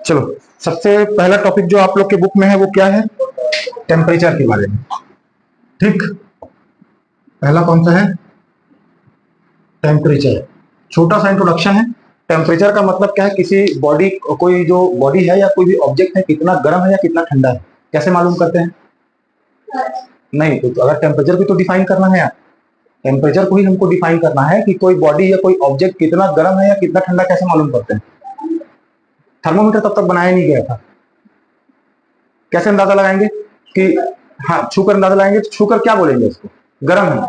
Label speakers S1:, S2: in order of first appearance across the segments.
S1: चलो, सबसे पहला टॉपिक जो आप लोग के बुक में है वो क्या है? टेम्परेचर के बारे में। ठीक, पहला कौन सा है? टेम्परेचर। छोटा सा इंट्रोडक्शन है। टेम्परेचर का मतलब क्या है? किसी बॉडी, कोई जो बॉडी है या कोई भी ऑब्जेक्ट है, कितना गर्म है या कितना ठंडा है, कैसे मालूम करते हैं? नहीं, तो अगर टेम्परेचर को तो डिफाइन करना है यार, टेम्परेचर को ही हमको डिफाइन करना है कि कोई बॉडी या कोई ऑब्जेक्ट कितना गर्म है या कितना ठंडा कैसे मालूम करते हैं? थर्मोमीटर तब तक बनाया नहीं गया था। कैसे अंदाजा लगाएंगे कि हाँ, छूकर अंदाजा लगाएंगे? तो छूकर क्या बोलेंगे उसको? गर्म है,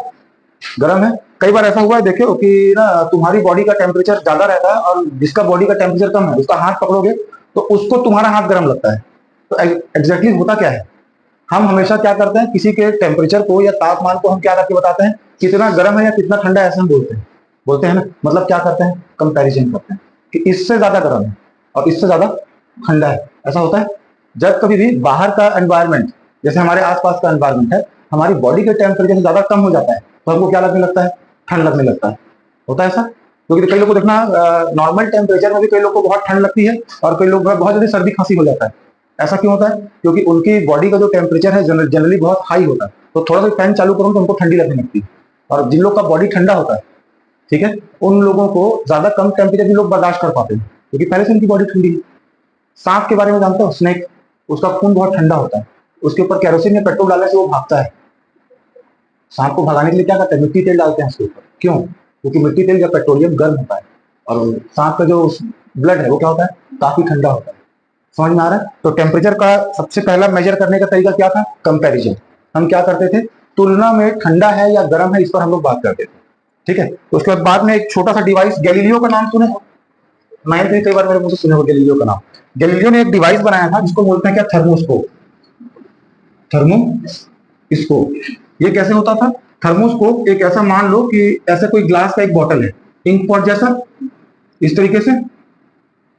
S1: गर्म है। कई बार ऐसा हुआ है, देखो कि ना तुम्हारी बॉडी का टेम्परेचर ज्यादा रहता है और जिसका बॉडी का टेम्परेचर कम है उसका हाथ पकड़ोगे तो उसको तुम्हारा हाथ गर्म लगता है। तो एग्जैक्टली होता क्या है? हम हमेशा क्या करते हैं, किसी के टेम्परेचर को या तापमान को हम क्या करके बताते हैं? कितना गर्म है या कितना ठंडा है, ऐसे हम बोलते हैं ना। मतलब क्या करते हैं? कंपैरिजन करते हैं कि इससे ज्यादा गर्म है और इससे ज्यादा ठंडा है। ऐसा होता है जब कभी भी बाहर का एनवायरमेंट, जैसे हमारे आसपास का एनवायरमेंट है, हमारी बॉडी के टेम्परेचर से ज्यादा कम हो जाता है तो हमको क्या लगने लगता है? ठंड लगने लगता है। होता है ऐसा? क्योंकि कई लोग को देखना, नॉर्मल टेम्परेचर में भी कई लोग को बहुत ठंड लगती है और कई लोग बहुत जल्दी सर्दी खांसी हो जाता है। ऐसा क्यों होता है? क्योंकि उनकी बॉडी का जो टेम्परेचर है जनरली बहुत हाई होता है, तो थोड़ा सा फैन चालू करो तो उनको ठंडी लगने लगती है। और जिन लोग का बॉडी ठंडा होता है, ठीक है, उन लोगों को ज्यादा कम टेम्परेचर भी लोग बर्दाश्त कर पाते हैं क्योंकि पहले से उनकी बॉडी ठंडी है। सांप के बारे में जानते हो? स्नेक, उसका खून बहुत ठंडा होता है, उसके ऊपर केरोसिन या पेट्रोल डालने से वो भागता है। सांप को भगाने के लिए क्या करते हैं? मिट्टी तेल डालते हैं उसके ऊपर। क्यों? क्योंकि मिट्टी तेल या पेट्रोलियम गर्म होता है और सांप का जो ब्लड है वो क्या होता है? काफी ठंडा होता है। समझ में आ रहा है? तो टेम्परेचर का सबसे पहला मेजर करने का तरीका क्या था? कंपैरिजन। हम क्या करते थे? तुलना में ठंडा है या गर्म है इस पर हम लोग बात करते थे। ठीक है, तो उसके बाद में एक छोटा सा डिवाइस, गैलीलियो का नाम सुने हो? नाइन्थ में कई बार मेरे मुंह से सुने हो गैलीलियो का नाम। गैलीलियो ने एक डिवाइस बनाया था जिसको बोलते हैं क्या? थर्मोस्कोप। थर्मोस्कोप। ये कैसे होता था? थर्मोस्कोप एक ऐसा, मान लो कि ऐसा कोई ग्लास का एक बॉटल है, इंक पॉट जैसा, इस तरीके से।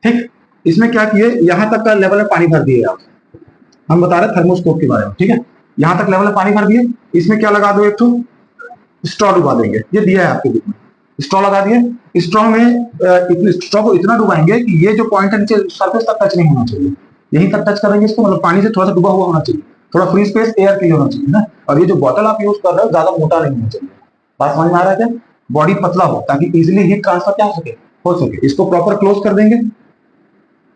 S1: ठीक, इसमें क्या किए, यहां तक का लेवल में पानी भर दिए आप। हम बता रहे थर्मोस्कोप के बारे में, ठीक है। यहां तक लेवल में पानी भर दिए, इसमें क्या लगा दो? एक तो स्ट्रॉ डुबा देंगे, ये दिया है आपके बुक में। स्ट्रॉ लगा दिए, स्ट्रॉ में स्ट्रॉ को इतना डुबाएंगे कि ये जो पॉइंट है नीचे सरफेस तक टच नहीं होना चाहिए, यहीं तक टच करेंगे इसको, मतलब पानी से थोड़ा सा डूबा हुआ होना चाहिए, थोड़ा फ्री स्पेस एयर के लिए होना चाहिए ना। और ये जो बोतल आप यूज कर रहे हो ज्यादा मोटा नहीं होना चाहिए। बात समझ में आ रहा है क्या? बॉडी पतला हो ताकि इजिली हीट ट्रांसफर क्या हो सके। इसको प्रॉपर क्लोज कर देंगे,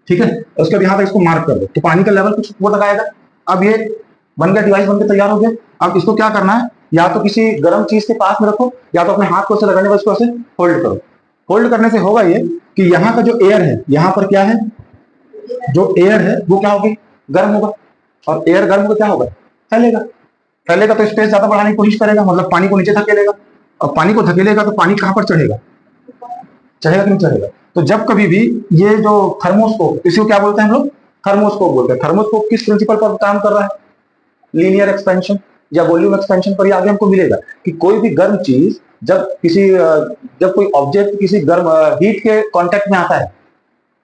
S1: ठीक है। उसके बाद यहाँ तक इसको मार्क कर दो तो पानी का लेवल कुछ वो लगाएगा। अब ये बन गया, डिवाइस बनकर तैयार हो गया। अब इसको क्या करना है? या तो किसी गर्म चीज के पास में रखो या तो अपने हाथ को से लगाने पर इसको ऐसे होल्ड करो। होल्ड करने से होगा ये कि यहाँ का जो एयर है, यहाँ पर क्या है, जो एयर है वो क्या होगी? गर्म होगा। और एयर गर्म होगा, क्या होगा? फैलेगा। फैलेगा तो स्पेस ज्यादा बढ़ाने की कोशिश करेगा, मतलब पानी को नीचे धकेलेगा। और पानी को धकेलेगा तो पानी कहां पर चढ़ेगा? चढ़ेगा कि नहीं चढ़ेगा? तो जब कभी भी ये जो थर्मोस्कोप, इसी को क्या बोलते हैं हम लोग? थर्मोस्कोप बोलते हैं। थर्मोस्कोप किस प्रिंसिपल पर काम कर रहा है? लीनियर एक्सपेंशन या वॉल्यूम एक्सपेंशन पर। आगे हमको मिलेगा कि कोई भी गर्म चीज जब कोई ऑब्जेक्ट किसी गर्म हीट के कांटेक्ट में आता है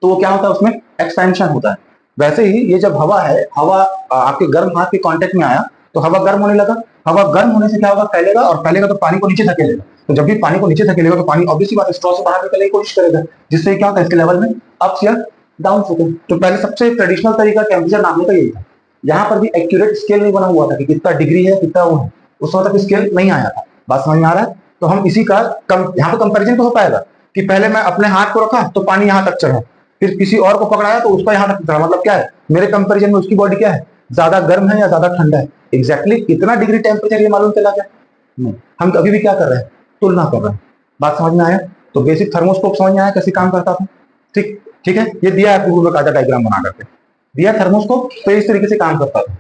S1: तो वो क्या होता है? उसमें एक्सपेंशन होता है। वैसे ही ये जब हवा है, हवा आपके गर्म हाथ के कांटेक्ट में आया तो हवा गर्म होने लगा। हवा गर्म होने से क्या होगा? फैलेगा, और फैलेगा तो पानी को नीचे धकेलेगा। तो जब भी पानी को नीचे धकेलेगा तो पानी ऑब्वियसली बात है स्ट्रॉ से बाहर निकलने की कोशिश करेगा, जिससे क्या होता है? इसके लेवल में अप्स या डाउन होते हैं। तो पहले सबसे ट्रेडिशनल तरीका टेम्परेचर नापने का यही था। यहाँ पर भी एक्यूरेट स्केल नहीं बना हुआ था कि कितना डिग्री है, कितना वो है। उस वक्त तक स्केल नहीं आया था। बात समझ में आ रहा है? तो हम इसी का यहाँ पे कंपेरिजन तो हो पाएगा कि पहले मैं अपने हाथ को रखा तो पानी यहाँ तक चढ़ा, फिर किसी और को पकड़ाया तो उसका यहाँ तक चढ़ा। मतलब क्या है? मेरे कंपेरिजन में उसकी बॉडी क्या है? ज्यादा गर्म है या ज्यादा ठंडा है। एग्जैक्टली कितना डिग्री टेम्परेचर ये मालूम चला क्या? नहीं, हम अभी भी क्या कर रहे हैं? तुलना कर रहे हैं। बात समझ में आया? तो बेसिक थर्मोस्कोप समझ में आया कैसे काम करता था? ठीक, ठीक है। ये दिया है आपको में काटा डायग्राम बना करके दिया थर्मोस्कोप, तो इस तरीके से काम करता था।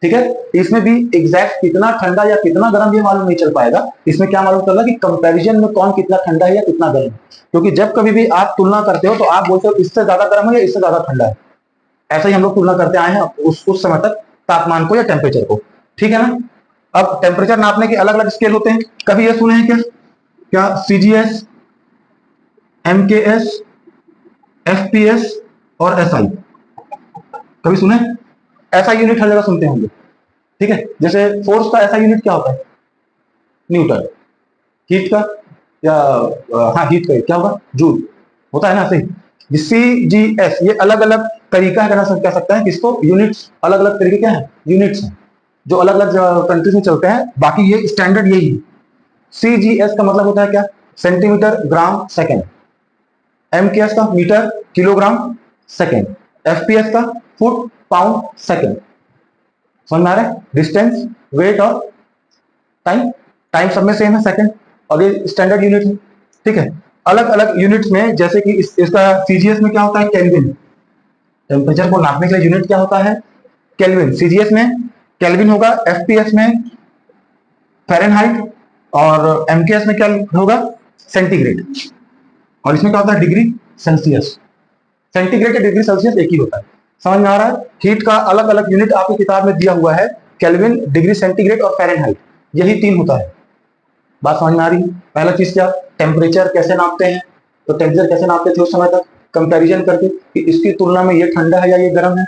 S1: ठीक है, इसमें भी एग्जैक्ट कितना ठंडा या कितना गर्म ये मालूम नहीं चल पाएगा। इसमें क्या मालूम चल रहा है कि कंपैरिजन में कौन कितना ठंडा है या कितना गर्म है। क्योंकि जब कभी भी आप तुलना करते हो तो आप बोलते हो इससे ज्यादा गर्म है या इससे ज्यादा ठंडा है। ऐसा ही हम लोग तुलना करते आए हैं उस समय तक तापमान को या टेम्परेचर को। ठीक है ना? अब टेम्परेचर नापने के अलग अलग स्केल होते हैं। कभी ये सुने हैं क्या? क्या सीजीएस, एमकेएस, एफपीएस और एसआई? कभी सुने? ऐसा यूनिट हर जगह सुनते होंगे। ठीक है, जैसे फोर्स का ऐसा यूनिट क्या होता है? न्यूटन। हीट का या हाँ हीट का क्या होगा? जूल। होता है ना सही। CGS ये अलग अलग तरीका है, कह सकते हैं किसको, यूनिट्स, अलग अलग तरीके क्या है, यूनिट्स हैं जो अलग अलग कंट्रीज में चलते हैं, बाकी ये स्टैंडर्ड यही है। CGS का मतलब होता है क्या, सेंटीमीटर ग्राम सेकेंड, MKS का मीटर किलोग्राम सेकेंड, FPS का फुट पाउंड सेकेंड। समझ में आ रहा है, डिस्टेंस, वेट और टाइम, टाइम सब में सेम है सेकेंड, और ये स्टैंडर्ड यूनिट है। ठीक है, अलग अलग यूनिट्स में, जैसे कि इसका सीजीएस में क्या होता है, केल्विन, टेम्परेचर को नापने के लिए यूनिट क्या होता है, केल्विन, सीजीएस में केल्विन होगा, एफपीएस में फ़ारेनहाइट, और एमकेएस में क्या होगा, सेंटीग्रेड, और इसमें क्या होता है, डिग्री सेल्सियस। सेंटीग्रेड या डिग्री सेल्सियस एक ही होता है। समझ में आ रहा है, हीट का अलग अलग यूनिट आपकी किताब में दिया हुआ है, केल्विन, डिग्री सेंटीग्रेड और फ़ारेनहाइट, यही तीन होता है। बात समझ में आ रही है। पहला चीज क्या, टेम्परेचर कैसे नापते हैं, तो टेम्परेचर कैसे नापते थे उस समय तक, कंपैरिजन करके कि इसकी तुलना में ये ठंडा है या ये गर्म है,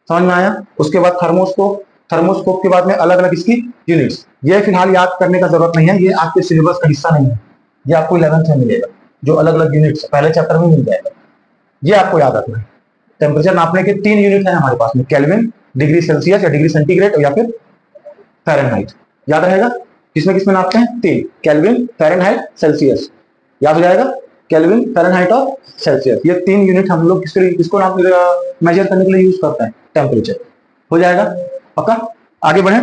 S1: समझ में आया। उसके बाद थर्मोस्कोप, थर्मोस्कोप के बाद में अलग अलग इसकी यूनिट्स, ये फिलहाल याद करने का जरूरत नहीं है, ये आपके सिलेबस का हिस्सा नहीं है, ये आपको 11th में मिलेगा, जो अलग अलग यूनिट्स पहले चैप्टर में मिल जाएगा, ये आपको याद रखना है। टेम्परेचर नापने के 3 यूनिट है हमारे पास में, केल्विन, डिग्री सेल्सियस या डिग्री सेंटीग्रेड या फिर फ़ारेनहाइट, याद रहेगा। किसमें किसमें नापते हैं, 3, केल्विन, फ़ारेनहाइट, सेल्सियस, याद हो जाएगा, केल्विन, फ़ारेनहाइट और सेल्सियस, ये 3 यूनिट हम लोग किसको मेजर करने के लिए यूज करते हैं, टेम्परेचर। हो जाएगा पक्का, आगे बढ़े।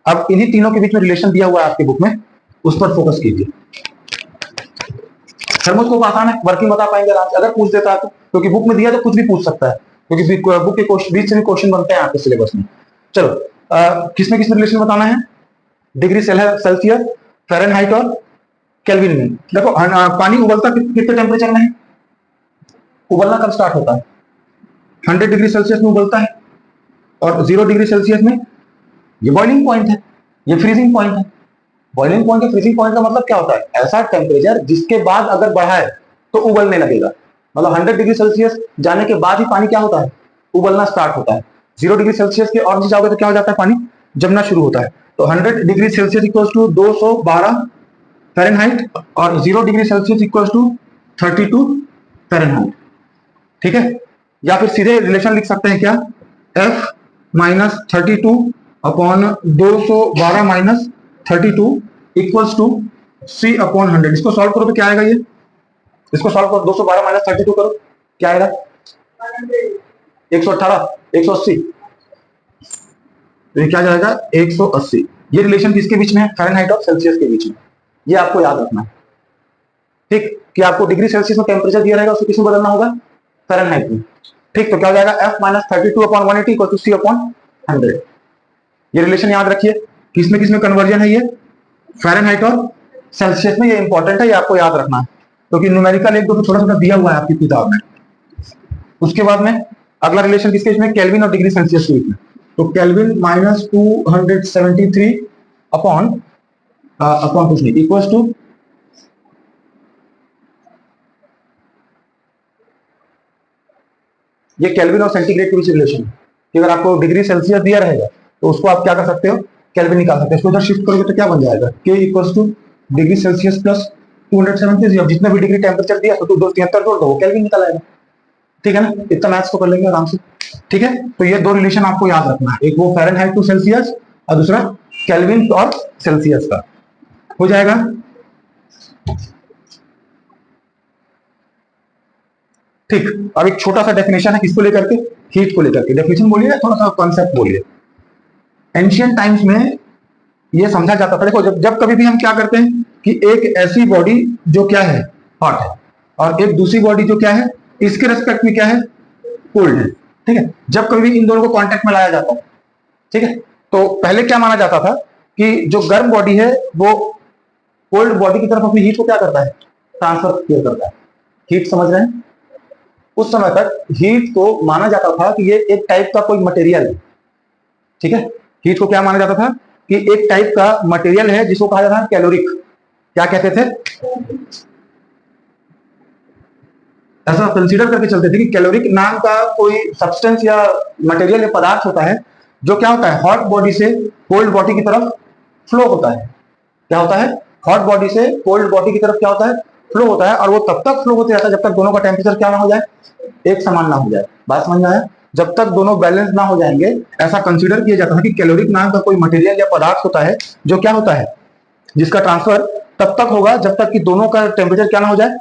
S1: अब इन्हीं तीनों के बीच में रिलेशन दिया हुआ है आपके बुक में, उस पर फोकस कीजिए। थर्मोस्कोप आसान है, वर्किंग बता पाएंगे आराम से, अगर पूछ देता है तो, क्योंकि बुक में दिया तो कुछ भी पूछ सकता है, क्योंकि बुक के बीच से भी क्वेश्चन बनते हैं आपके सिलेबस में। चलो किसमें किसमें रिलेशन बताना है, डिग्री सेल्सियस, फ़ारेनहाइट और केल्विन में। देखो पानी उबलता कितने टेम्परेचर में है, उबलना कब स्टार्ट होता है, 100 डिग्री सेल्सियस में उबलता है, और 0 डिग्री सेल्सियस में ये बॉइलिंग पॉइंट है, ये फ्रीजिंग पॉइंट है। बॉइलिंग पॉइंट या फ्रीजिंग पॉइंट का मतलब क्या होता है, ऐसा टेम्परेचर जिसके बाद अगर बढ़ा है तो उबलने लगेगा, मतलब 100 डिग्री सेल्सियस जाने के बाद ही पानी क्या होता है, उबलना स्टार्ट होता है। 0 डिग्री सेल्सियस के और नीचे जाओगे तो क्या हो जाता है, पानी जमना शुरू होता है। तो 100 degree Celsius equals to 212 Fahrenheit, और 0 degree Celsius equals to 32 Fahrenheit. ठीक है, या फिर सीधे रिलेशन लिख सकते हैं क्या, F minus 32 upon 212 minus 32 equals to C upon 100। इसको सॉल्व करो तो क्या आएगा, ये इसको सॉल्व करो, 212 माइनस 32 करो, क्या आएगा, 118, 180, तो ये क्या जाएगा, 180। ये रिलेशन किसके बीच में है, फ़ारेनहाइट और सेल्सियस के बीच में, ये आपको याद रखना है। ठीक, कि आपको डिग्री सेल्सियस में टेम्परेचर दिया रहेगा, उसको किसमें बदलना होगा, फ़ारेनहाइट में। ठीक, तो क्या हो जाएगा, F minus 32 upon 180 equal to C upon 100। ये रिलेशन याद रखिए, किसमें किसमें कन्वर्जन है, ये फ़ारेनहाइट और सेल्सियस में, ये इंपॉर्टेंट है, ये आपको याद रखना है, क्योंकि न्यूमेरिकल एक दो छोटा छोटा दिया हुआ है आपकी किताब में। उसके बाद में अगला रिलेशन किसके बीच में, केल्विन और डिग्री सेल्सियस के बीच में। तो केल्विन माइनस 273 अपॉन कुछ नहीं, इक्वल्स टू ये केल्विन और सेंटीग्रेड के बीच रिलेशन है, कि अगर आपको डिग्री सेल्सियस दिया रहेगा तो उसको आप क्या कर सकते हो, केल्विन निकाल सकते हो। इसको इधर शिफ्ट करोगे तो क्या बन जाएगा, K equals two degree Celsius plus 273, अब जितना भी डिग्री टेम्परेचर दिया तो 273 जोड़ दो, वो केल्विन निकल आएगा। ठीक है ना, इतना मैथ्स को कर लेंगे आराम से। ठीक है, तो ये दो रिलेशन आपको याद रखना है, एक वो फ़ारेनहाइट टू सेल्सियस और दूसरा केल्विन और सेल्सियस का। हो जाएगा, ठीक। अब एक छोटा सा डेफिनेशन है किसको लेकर के, हीट को लेकर के। डेफिनेशन बोलिए, थोड़ा सा कॉन्सेप्ट बोलिए। एंशियंट टाइम्स में ये समझा जाता था, देखो जब कभी भी हम क्या करते हैं कि एक ऐसी बॉडी जो क्या है, हॉट है, और एक दूसरी बॉडी जो क्या है, इसके रेस्पेक्ट में क्या है, कोल्ड है। ठीक है, जब कभी भी इन दोनों को कांटेक्ट में लाया जाता है, ठीक है, तो पहले क्या माना जाता था कि जो गर्म बॉडी है वो कोल्ड बॉडी की तरफ अपनी हीट को क्या करता है, ट्रांसफर करता है। हीट समझ रहे हैं, उस समय तक हीट को माना जाता था कि ये एक टाइप का कोई मटेरियल है। ठीक है, हीट को क्या माना जाता था कि एक टाइप का मटेरियल है जिसको कहा जाता है कैलोरिक। क्या कहते थे, ऐसा कंसीडर करके चलते थे कि कैलोरिक नाम का कोई सब्सटेंस या मटेरियल या पदार्थ होता है जो क्या होता है, हॉट बॉडी से कोल्ड बॉडी की तरफ फ्लो होता है। क्या होता है, हॉट बॉडी से कोल्ड बॉडी की तरफ क्या होता है, फ्लो होता है, और वो तब तक फ्लो होते रहता है जब तक दोनों का टेम्परेचर क्या ना हो जाए, एक समान ना हो जाए। बात समझ में आया? जब तक दोनों बैलेंस ना हो जाएंगे, ऐसा कंसीडर किया जाता है कि कैलोरिक नाम का कोई मटेरियल या पदार्थ होता है जो क्या होता है, जिसका ट्रांसफर तब तक होगा जब तक कि दोनों का टेम्परेचर क्या ना हो जाए,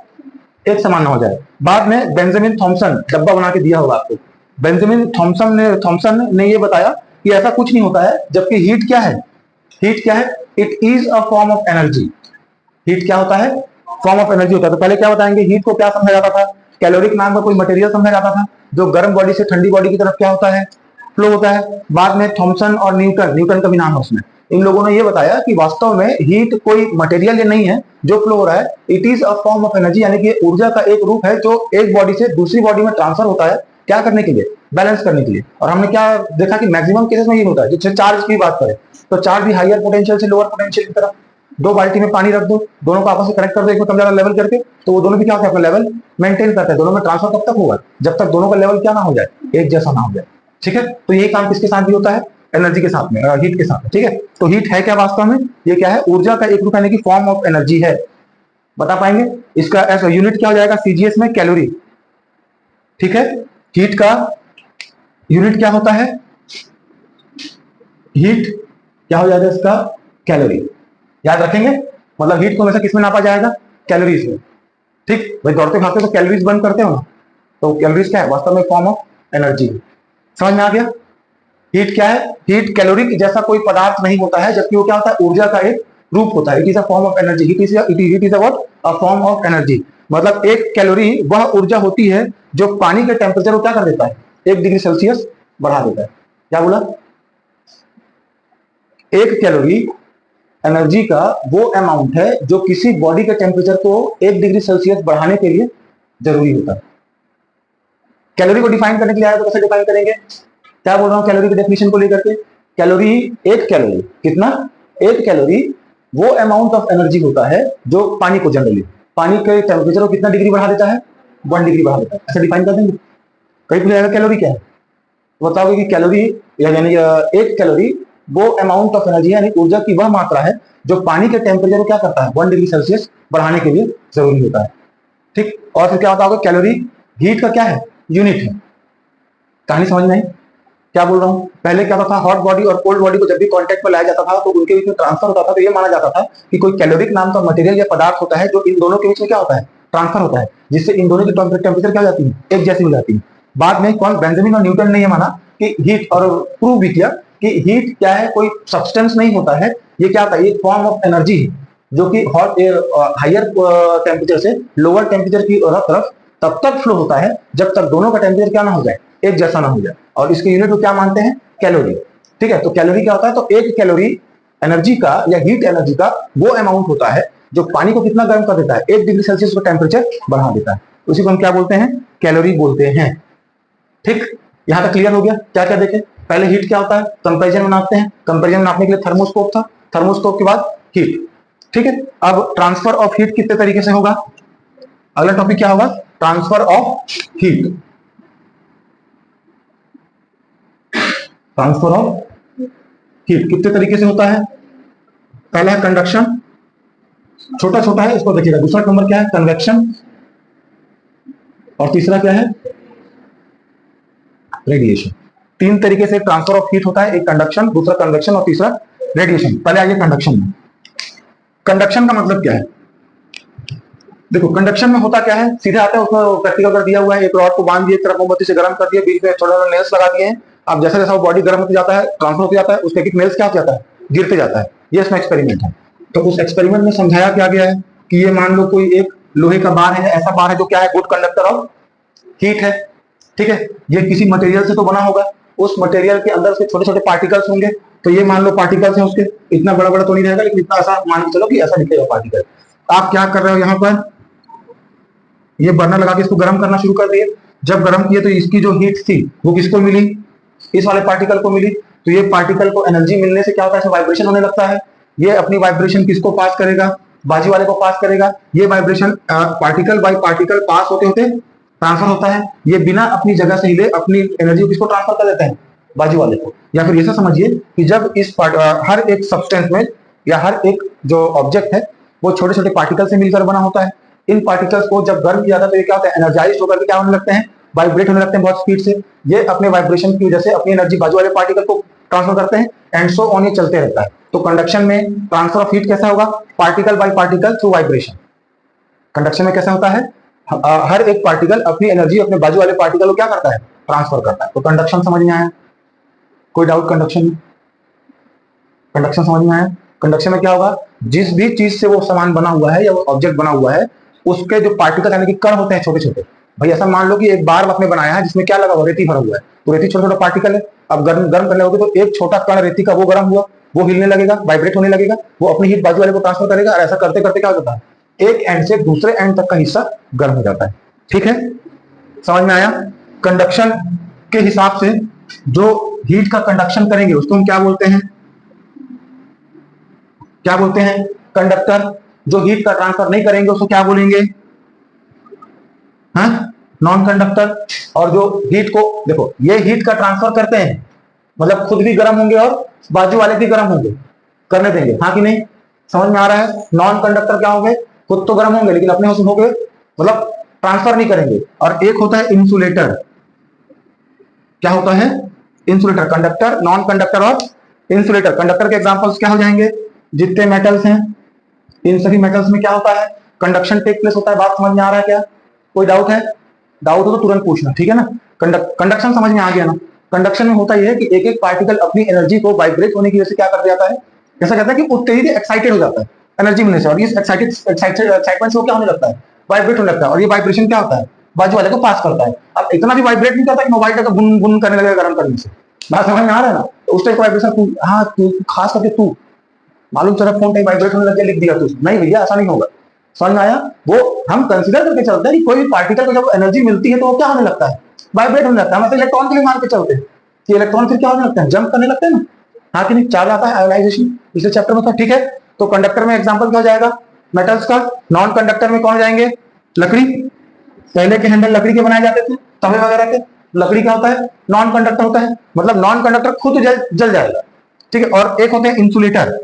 S1: एक समान ना हो जाए। बाद में बेंजामिन थॉमसन, डब्बा बना के दिया होगा आपको, बेंजामिन थॉमसन ने ये बताया कि ऐसा कुछ नहीं होता है, जबकि हीट क्या है, हीट क्या है, it is a form of energy. Heat क्या होता है, फॉर्म ऑफ एनर्जी होता है। तो पहले क्या बताएंगे, हीट को क्या समझा जाता था, कैलोरिक नाम का कोई मटेरियल समझा जाता था जो गर्म बॉडी से ठंडी बॉडी की तरफ क्या होता है, फ्लो होता है। बाद में थॉमसन और न्यूटन का भी नाम है उसमें, इन लोगों ने ये बताया कि वास्तव में हीट कोई मटेरियल ये नहीं है जो फ्लो हो रहा है, it is a form of energy, यानी कि ऊर्जा का एक रूप है जो एक बॉडी से दूसरी बॉडी में ट्रांसफर होता है, क्या करने के लिए, बैलेंस करने के लिए। और हमने क्या देखा कि मैक्सिमम केसेस में ये होता है। जो चार्ज की बात करें तो चार्ज भी हायर पोटेंशियल से लोअर पोटेंशियल की तरफ, दो बाल्टी में पानी रख दो, दोनों को आपस में कनेक्ट कर दो, एक में कम ज्यादा लेवल करके, तो वो दोनों भी क्या होता है, अपना लेवल मेंटेन करते हैं। दोनों में ट्रांसफर कब तक होगा, जब तक दोनों का लेवल क्या ना हो जाए, एक जैसा ना हो जाए। ठीक है, तो यही काम किसके साथ भी होता है, एनर्जी के साथ में, हीट के साथ में। ठीक है, तो हीट है क्या वास्तव में, ये क्या है, ऊर्जा का एक रूप, यानी कि फॉर्म ऑफ एनर्जी है। बता पाएंगे इसका ऐसा यूनिट क्या हो जाएगा सीजीएस में, कैलोरी। ठीक है, हीट का यूनिट क्या होता है, हीट क्या हो जाएगा इसका, कैलोरी। याद रखेंगे, मतलब हीट को हमेशा किसमें नापा जाएगा, कैलोरीज में। ठीक, भाई दौड़ते भागते तो कैलोरीज बर्न करते हो ना, तो कैलोरीज क्या है, वास्तव में फॉर्म ऑफ एनर्जी। समझ में आ गया, हीट क्या है, हीट कैलोरिक जैसा कोई पदार्थ नहीं होता है, जबकि वो क्या होता है, ऊर्जा का एक रूप होता है। It is a form of energy, heat is a form of energy. मतलब एक कैलोरी वह ऊर्जा होती है जो पानी के टेम्परेचर को क्या कर देता है, 1 डिग्री सेल्सियस बढ़ा देता है। क्या बोला, एक कैलोरी एनर्जी का वो अमाउंट है जो किसी बॉडी के टेम्परेचर को 1 डिग्री सेल्सियस बढ़ाने के लिए जरूरी होता है। कैलोरी को डिफाइन करने के लिए आया तो कैसे डिफाइन करेंगे, क्या बोल रहा हूं, कैलोरी की डेफिनेशन को लेकर के, कैलोरी, एक कैलोरी कितना, एक कैलोरी वो अमाउंट ऑफ एनर्जी होता है जो पानी को जनरली, पानी के टेम्परेचर को कितना डिग्री बढ़ा देता है, 1 डिग्री बढ़ा देता है। ऐसा डिफाइन कर देंगे। कहीं पूछा जाएगा कैलोरी क्या है, बताओगे कि कैलोरी यानी एक कैलोरी वो अमाउंट ऑफ एनर्जी यानी ऊर्जा की वह मात्रा है जो पानी के टेम्परेचर को क्या करता है, 1 डिग्री सेल्सियस बढ़ाने के लिए जरूरी होता है। ठीक, और फिर क्या होता होगा, कैलोरी हीट का क्या है, यूनिट है। कहानी समझ में आई, क्या बोल रहा हूं, पहले क्या होता था, हॉट बॉडी और कोल्ड बॉडी को जब भी कांटेक्ट में लाया जाता था तो उनके बीच में ट्रांसफर होता था, तो ये माना जाता था कि कोई कैलोरिक नाम का मटेरियल या पदार्थ होता है जो इन दोनों के बीच में क्या होता है, ट्रांसफर होता है, जिससे इन दोनों की टेम्परेचर क्या हो जाती है, एक जैसी हो जाती है। बाद में कौन, बेंजामिन और न्यूटन ने यह माना कि हीट, और प्रूव भी किया कि हीट क्या है, कोई सब्सटेंस नहीं होता है, ये क्या होता है, एक फॉर्म ऑफ एनर्जी है जो कि हॉट हायर टेम्परेचर से लोअर टेम्परेचर की तरफ तब तक फ्लो होता है जब तक दोनों का टेम्परेचर क्या ना हो जाए, एक जैसा ना हो जाए। और इसके यूनिट को क्या मानते हैं, कैलोरी। ठीक है, तो कैलोरी क्या होता है, तो एक कैलोरी एनर्जी का या हीट एनर्जी का वो अमाउंट होता है जो पानी को कितना गर्म कर देता है, 1 डिग्री सेल्सियस का टेम्परेचर बढ़ा देता है। उसी को हम क्या बोलते हैं, कैलोरी बोलते हैं। ठीक, यहां तक क्लियर हो गया। क्या क्या देखें, पहले हीट क्या होता है, कंपेरिजन में नापते हैं, कंपेरिजन में नापने के लिए थर्मोस्कोप था, थर्मोस्कोप के बाद हीट। ठीक है, अब ट्रांसफर ऑफ हीट कितने तरीके से होगा, अगला टॉपिक क्या होगा, transfer of heat. Transfer of heat कितने तरीके से होता है, पहला है कंडक्शन, छोटा छोटा है इसको देखिएगा। दूसरा नंबर क्या है, कन्वेक्शन, और तीसरा क्या है, रेडिएशन। तीन तरीके से ट्रांसफर ऑफ हीट होता है, एक कंडक्शन, दूसरा कन्वेक्शन और तीसरा रेडिएशन। पहले आइए कंडक्शन में। कंडक्शन का मतलब क्या है, देखो कंडक्शन में होता क्या है, सीधे आता है, उसमें प्रैक्टिकल कर दिया हुआ है, एक रॉड को बांध दिए, तरफ मोमबत्ती से गर्म कर दिया, बीच में थोड़ा थोड़ा नेल्स लगा दिए हैं। अब जैसा जैसा वो बॉडी गर्म होती जाता है, ट्रांसफर होता जाता है, उसके एक नेल्स क्या हो जाता है, गिरते जाता है। ये इसमें एक्सपेरिमेंट है। तो उस एक्सपेरिमेंट में समझाया क्या गया है कि ये मान लो कोई एक लोहे का बार है, ऐसा बार है जो क्या है, गुड कंडक्टर ऑफ हीट है। ठीक है, ये किसी मटेरियल से तो बना होगा, उस मटेरियल के अंदर से छोटे छोटे पार्टिकल्स होंगे। तो ये मान लो पार्टिकल्स हैं उसके, इतना बड़ा बड़ा तो नहीं रहेगा, लेकिन इतना ऐसा मान के चलो कि ऐसा दिखेगा पार्टिकल। आप क्या कर रहे हो, यहाँ पर ये बर्नर लगा के इसको गर्म करना शुरू कर दिए। जब गर्म किए तो इसकी जो हीट थी वो किसको मिली, इस वाले पार्टिकल को मिली। तो ये पार्टिकल को एनर्जी मिलने से क्या होता है, वाइब्रेशन होने लगता है। ये अपनी वाइब्रेशन किसको पास करेगा, बाजू वाले को पास करेगा। ये vibration particle by particle pass होते होते ट्रांसफर होता है। ये बिना अपनी जगह से हिले अपनी एनर्जी किसको ट्रांसफर कर देता है, बाजू वाले को। या फिर ऐसा समझिए कि जब इस हर एक सब्सटेंस में या हर एक जो ऑब्जेक्ट है वो छोटे छोटे पार्टिकल से मिलकर बना होता है। इन पार्टिकल्स को जब गर्म किया जाता है तो ये क्या होता है, एनर्जाइज होकर के क्या होने लगते हैं, वाइब्रेट होने लगते हैं बहुत स्पीड से। ये अपने वाइब्रेशन की वजह से अपनी एनर्जी बाजू वाले पार्टिकल को ट्रांसफर करते हैं, एंड सो ऑन, ये चलते रहता है। तो कंडक्शन में ट्रांसफर ऑफ हीट कैसा होगा, particle by particle through vibration. Conduction में कैसा होता है, हर एक पार्टिकल अपनी एनर्जी अपने बाजू वाले पार्टिकल को क्या करता है, ट्रांसफर करता है। तो कंडक्शन समझ में आया, कोई डाउट कंडक्शन में? कंडक्शन समझ में आया। कंडक्शन में क्या होगा, जिस भी चीज से वो सामान बना हुआ है या वो ऑब्जेक्ट बना हुआ है, उसके जो पार्टिकल यानी कि कण होते हैं छोटे छोटे, भाई ऐसा मान लो कि एक बार आपने बनाया है जिसमें क्या लगा हुआ, रेती भरा हुआ है, तो रेती छोटा छोटा पार्टिकल है। अब गर्म गर्म करने लगोगे तो एक छोटा कण रेती का वो गर्म हुआ, वो हिलने लगेगा, वाइब्रेट होने लगेगा, वो अपनी हीट बाजू वाले को ट्रांसफर करेगा, और ऐसा करते करते क्या हो जाता है, एक एंड से दूसरे एंड तक का हिस्सा गर्म हो जाता है। ठीक है, समझ में आया। कंडक्शन के हिसाब से जो हीट का कंडक्शन करेंगे उसको हम क्या बोलते हैं, क्या बोलते हैं, कंडक्टर। जो हीट का ट्रांसफर नहीं करेंगे उसको क्या बोलेंगे, हाँ, नॉन कंडक्टर। और जो हीट को, देखो ये हीट का ट्रांसफर करते हैं, मतलब खुद भी गर्म होंगे और बाजू वाले भी गर्म होंगे, करने देंगे, हाँ कि नहीं, समझ में आ रहा है। नॉन कंडक्टर क्या होंगे, खुद तो गर्म होंगे लेकिन अपने होंगे, मतलब ट्रांसफर नहीं करेंगे। और एक होता है इंसुलेटर, क्या होता है, इंसुलेटर। कंडक्टर, नॉन कंडक्टर और इंसुलेटर। कंडक्टर के एग्जांपल्स क्या हो जाएंगे, जितने मेटल्स हैं, इन सभी मेटल्स में क्या होता है, कंडक्शन टेक प्लेस होता है। बात समझ में आ रहा है क्या, कोई डाउट है? डाउट हो तो तुरंत पूछना, ठीक है ना। कंडक्शन समझ में आ गया ना। कंडक्शन में होता यह है कि एक एक पार्टिकल अपनी एनर्जी को वाइब्रेट होने की वजह से क्या कर जाता है, कैसा कहता है कि उत्तेजित, एक्साइटेड हो जाता है एनर्जी मिलने से, और ये एक्साइटमेंट से वो क्या होने लगता है, वाइब्रेट होने लगता है। और ये वाइब्रेशन क्या होता है, बाजू वाले को पास करता है। अब इतना भी वाइब्रेट नहीं करता कि मोबाइल का बुन बुन करने लगेगा गर्म करने से। बात समझ में आ रहा है ना। तो उस टाइप का वाइब्रेशन, हाँ तू, खास करके तू, मालूम चला फोन टाइम वाइब्रेट होने लग गया, लिख दिया तू, नहीं भैया ऐसा नहीं होगा। समझ में आया। वो हम कंसीडर करके चलते हैं कि कोई भी पार्टिकल को जब एनर्जी मिलती है तो वो क्या होने लगता है, वाइब्रेट होने लगता है। हम इलेक्ट्रॉन के लिए मान के चलते हैं कि इलेक्ट्रॉन फिर क्या होने लगता है, जंप करने लगता है ना, हाँ कि नहीं, चार्ज आता है, आयोनाइजेशन, पिछले चैप्टर में था। ठीक है, तो कंडक्टर में एग्जांपल क्या हो जाएगा, मेटल्स का। नॉन कंडक्टर में कौन जाएंगे, लकड़ी। पहले के हैंडल लकड़ी के बनाए जाते थे, तवे वगैरह के। लकड़ी क्या होता है, नॉन कंडक्टर होता है, मतलब नॉन कंडक्टर खुद जल जाएगा। ठीक है, और एक होते हैं इंसुलेटर।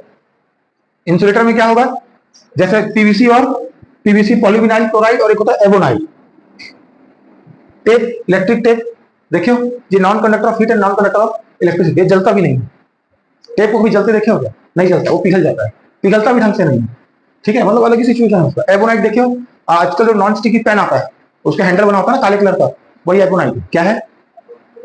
S1: इंसुलेटर में क्या होगा, जैसे पीवीसी और पीवीसी पॉलीविनाइल क्लोराइड, और एक होता है एबोनाइल। टेप, इलेक्ट्रिक टेप, देखियो ये non conductor of heat and non conductor of electricity. जलता भी नहीं है, टेप को भी जलते देखे हो क्या, नहीं जलता, वो पिघल जाता है, पिघलता भी ढंग से नहीं है। ठीक है, मतलब अलग ही सिचुएशन है उसका। एबोनाइट देखियो, आजकल जो नॉन स्टिकी पेन आता है उसका हैंडल बना होता है ना काले कलर का, वही एबोनाइट क्या है,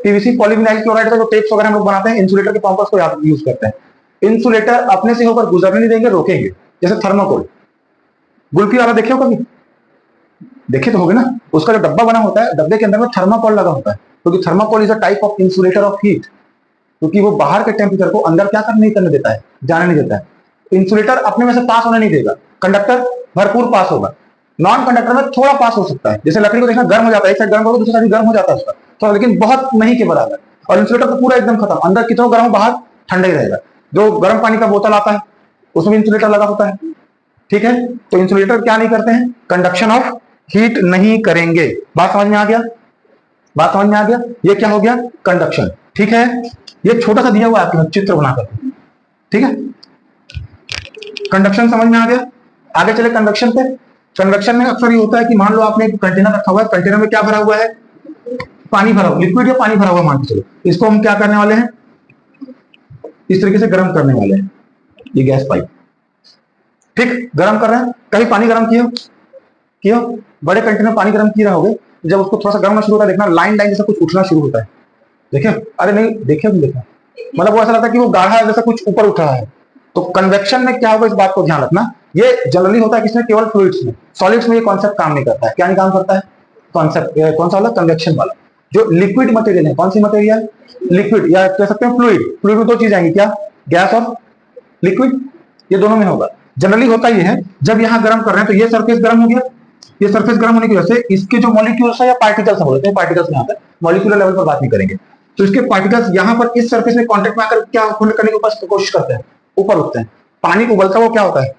S1: पीवीसी पॉलीविनाइल क्लोराइड का जो टेप्स वगैरह हम लोग बनाते हैं, इंसुलेटर के पर्पस को यूज करते हैं। इंसुलेटर अपने से होकर गुजरने नहीं देंगे, रोकेंगे। जैसे थर्माकोल, गुल्फी वाला देखे हो कभी, देखे तो होगे ना, उसका जो डब्बा बना होता है, डब्बे के अंदर में थर्माकोल लगा होता है, क्योंकि thermocol is a type of insulator of heat, क्योंकि वो बाहर के टेम्परेचर को अंदर क्या नहीं करने देता है, जाने नहीं देता है। इंसुलेटर अपने में से पास होने नहीं देगा, कंडक्टर भरपूर पास होगा। नॉन कंडक्टर में थोड़ा पास हो सकता है, जैसे लकड़ी को देखना गर्म हो जाता है, एक साइड गर्म होगा दूसरी साइड गर्म हो जाता है उसका थोड़ा, लेकिन बहुत नहीं के बराबर। और इंसुलेटर तो पूरा एकदम खत्म, अंदर कितना गर्म हो बाहर ठंडा ही रहेगा। जो गर्म पानी का बोतल आता है उसमें इंसुलेटर लगा होता है। ठीक है, तो इंसुलेटर क्या नहीं करते हैं, कंडक्शन ऑफ हीट नहीं करेंगे। बात समझ में आ गया, बात समझ में आ गया। ये क्या हो गया, कंडक्शन। ठीक है, ये छोटा सा दिया हुआ है आपके चित्र बनाकर, ठीक है, कंडक्शन समझ में आ गया। आगे चले कंडक्शन पे। कंडक्शन में अक्सर ये होता है कि मान लो आपने एक कंटेनर रखा हुआ है, कंटेनर में क्या भरा हुआ है, पानी भरा हुआ, लिक्विड या पानी भरा हुआ मान के चलो। इसको हम क्या करने वाले हैं, इस तरीके से गर्म करने वाले हैं, ये गैस पाइप, ठीक, गर्म कर रहे हैं। कभी पानी गर्म किया, क्यों, बड़े कंटेनर पानी गर्म किए रहोगे, जब उसको थोड़ा सा गर्म होना शुरू होता है, देखना लाइन लाइन जैसा कुछ उठना शुरू होता है, देखिए, अरे नहीं देखे तुम, देखा, मतलब वो ऐसा लगता है कि वो गाढ़ा जैसा कुछ ऊपर उठ रहा है। तो कन्वेक्शन में क्या होगा, इस बात को ध्यान रखना। ये जनरली होता है किसमें, केवल फ्लूइड्स में। सॉलिड्स में ये कॉन्सेप्ट काम नहीं करता है। क्या नहीं काम करता है, कॉन्सेप्ट कौन सा वाला, कन्वेक्शन वाला। जो लिक्विड मटेरियल है, कौन सी मटेरियल, लिक्विड, या कह सकते हैं फ्लूइड। फ्लूइड में दो चीज आएंगी, क्या, गैस और लिक्विड, ये दोनों में होगा। जनरली होता ये है, जब यहाँ गर्म कर रहे हैं तो ये सरफेस गर्म हो गया, ये सरफेस गर्म होने की वजह से इसके जो मॉलिक्यूल्स है या पार्टिकल्स बोलते हैं, पार्टिकल्स में आता है, मॉलिक्यूलर लेवल पर बात नहीं करेंगे। तो इसके पार्टिकल्स यहाँ पर इस सरफेस में कांटेक्ट में आकर क्या करने की कोशिश करते हैं, ऊपर उठते हैं। पानी उबलता वो क्या होता है,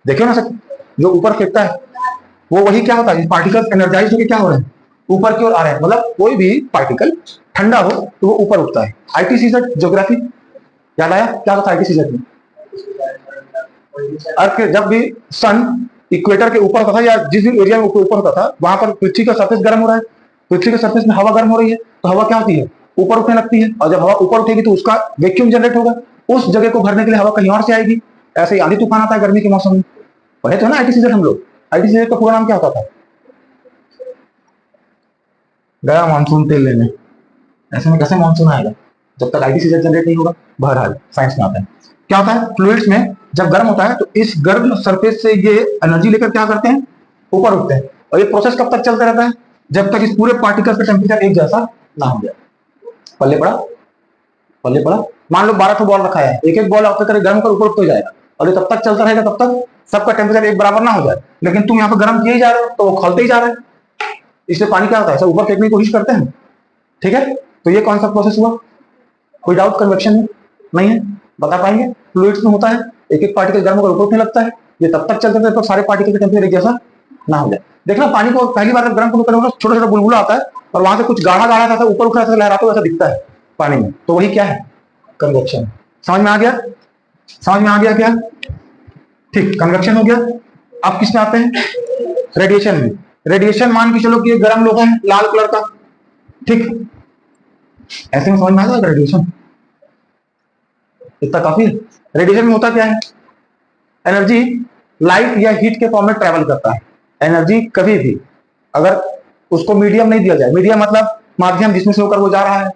S1: देखिए ना सर, जो ऊपर फेंकता है वो वही क्या होता है, पार्टिकल्स एनर्जाइज होकर क्या हो रहे हैं, ऊपर की ओर आ रहे हैं। मतलब कोई भी पार्टिकल ठंडा हो तो वो ऊपर उठता है। आईटीसीजेड ज्योग्राफी याद आया, क्या होता है आईटीसीजेड में, अर्थ जब भी सन इक्वेटर के ऊपर होता था या जिस एरिया में ऊपर होता था वहां पर पृथ्वी का सरफेस गर्म हो रहा है, पृथ्वी के सरफेस में हवा गर्म हो रही है, तो हवा क्या होती है, ऊपर उठने लगती है, और जब हवा ऊपर उठेगी तो उसका वैक्यूम जनरेट होगा, उस जगह को भरने के लिए हवा कहीं और से आएगी। ऐसे ही आंधी तूफान आता है गर्मी के मौसम में। पढ़े थे ना आईटी सीजन हम लोग, आईटी सीजन का पूरा नाम क्या होता था, गया मानसून तेल लेने। ऐसे में कैसे मानसून आएगा जब तक आईटी सीजन जनरेट नहीं होगा। बहरहाल साइंस में आता है, क्या होता है फ्लूइड्स में जब गर्म होता है तो इस गर्म सरफेस से ये एनर्जी लेकर क्या करते हैं, ऊपर उठते हैं, और ये प्रोसेस कब तक चलता रहता है, जब तक इस पूरे पार्टिकल का टेम्परेचर एक जैसा ना हो जाए। पल्ले पड़ा, पल्ले पड़ा। मान लो 12 बॉल रखा है, एक एक बॉल आपके तरह गर्म कर ऊपर उठते जाएगा, और ये तब तक चलता रहेगा तब तक सबका टेम्परेचर एक बराबर ना हो जाए, लेकिन तुम यहाँ पर गर्म किए ही जा रहे हो तो वो खोलते ही जा रहे हैं। इससे पानी क्या होता है, सब ऊपर फेंकने की कोशिश करते हैं, ठीक है। तो ये कौन सा प्रोसेस हुआ, कोई डाउट कन्वेक्शन में नहीं है, बता पाएंगे। फ्लूइड्स में होता है एक एक पार्टिकल गर्म होकर ऊपर उठने लगता है, ये तब तक चलते रहता है तो सारे पार्टिकल का टेम्परेचर एक जैसा ना हो जाए। देखना पानी को पहली बार जब गर्म करो छोटा छोटा बुलबुला आता है और वहां से कुछ गाढ़ा गाढ़ा था ऊपर उठ रहा था लहराता हुआ ऐसा दिखता है पानी में, तो वही क्या है, कन्वेक्शन। समझ में आ गया, समझ में आ गया क्या, ठीक, कन्वेक्शन हो गया। अब किसमें आते हैं, रेडिएशन में। रेडिएशन मान के चलो कि ये गर्म लोहा है लाल कलर का, ठीक, ऐसे में समझ में आ जाएगा रेडिएशन, इतना काफी है। रेडिएशन में होता क्या है, एनर्जी लाइट या हीट के फॉर्म में ट्रेवल करता है। एनर्जी कभी भी अगर उसको मीडियम नहीं दिया जाए, मीडियम मतलब माध्यम जिसमें से होकर वो जा रहा है,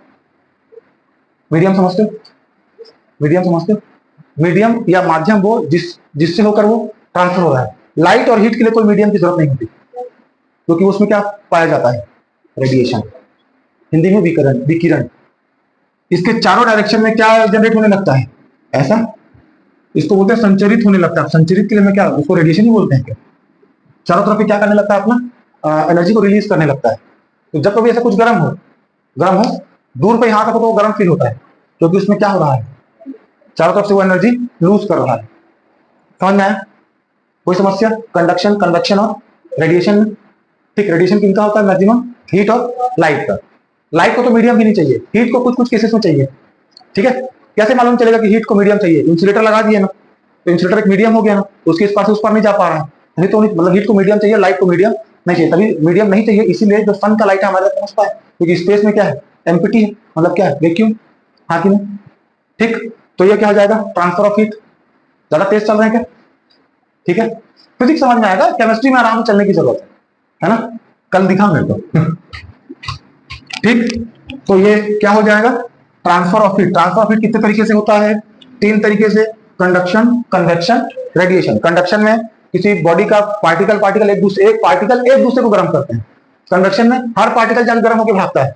S1: मीडियम समझते हो, मीडियम समझते हो, मीडियम या माध्यम वो जिससे होकर वो ट्रांसफर हो रहा है। लाइट और हीट के लिए कोई मीडियम की जरूरत नहीं होती, क्योंकि उसमें क्या पाया जाता है, रेडिएशन, हिंदी में विकिरण, विकिरण। इसके चारों डायरेक्शन में क्या जनरेट होने लगता है, ऐसा, इसको बोलते हैं संचरित होने लगता है। संचरित के लिए में क्या, उसको रेडिएशन ही बोलते हैं क्या, चारों तरफ क्या करने लगता है, अपना एनर्जी को रिलीज करने लगता है। तो जब कभी ऐसा कुछ गर्म हो, गर्म हो, दूर पे यहाँ तक तो वो गर्म फील होता है, क्योंकि उसमें क्या हो रहा है, चारों तरफ से वो एनर्जी लूज कर रहा है। समझ में आया, कोई समस्या, कंडक्शन, कन्वेक्शन और रेडिएशन में, ठीक। रेडिएशन किनका होता है, मैक्सिमम हीट और लाइट का। लाइट को तो मीडियम भी नहीं चाहिए, हीट को कुछ कुछ केसेस में चाहिए, ठीक है। कैसे मालूम चलेगा कि हीट को मीडियम चाहिए, इंसुलेटर लगा दिए ना, तो इंसुलेटर एक मीडियम हो गया ना, उसके इस पार से उस पार नहीं जा पा रहा है, नहीं तो मतलब हीट को मीडियम चाहिए, लाइट को मीडियम नहीं चाहिए। तभी मीडियम नहीं चाहिए, इसीलिए जो सन का लाइट है हमारे पहुंचता है, क्योंकि स्पेस में क्या है, एम्प्टी है, मतलब क्या है, वैक्यूम, हाँ कि नहीं, ठीक। तो ये क्या हो जाएगा, ट्रांसफर ऑफ हीट। ज्यादा तेज चल रहे हैं क्या, ठीक है। फिजिक्स समझ में आएगा, केमिस्ट्री में आराम से चलने की जरूरत है ना, कल दिखा मेरे को ठीक। तो ये क्या हो जाएगा, transfer of heat. Transfer of heat कितने तरीके से होता है, 3 तरीके से, कंडक्शन, कन्वेक्शन, रेडिएशन। कंडक्शन में किसी बॉडी का पार्टिकल एक दूसरे को गर्म करते हैं। कन्वेक्शन में हर पार्टिकल जब गर्म होकर भागता है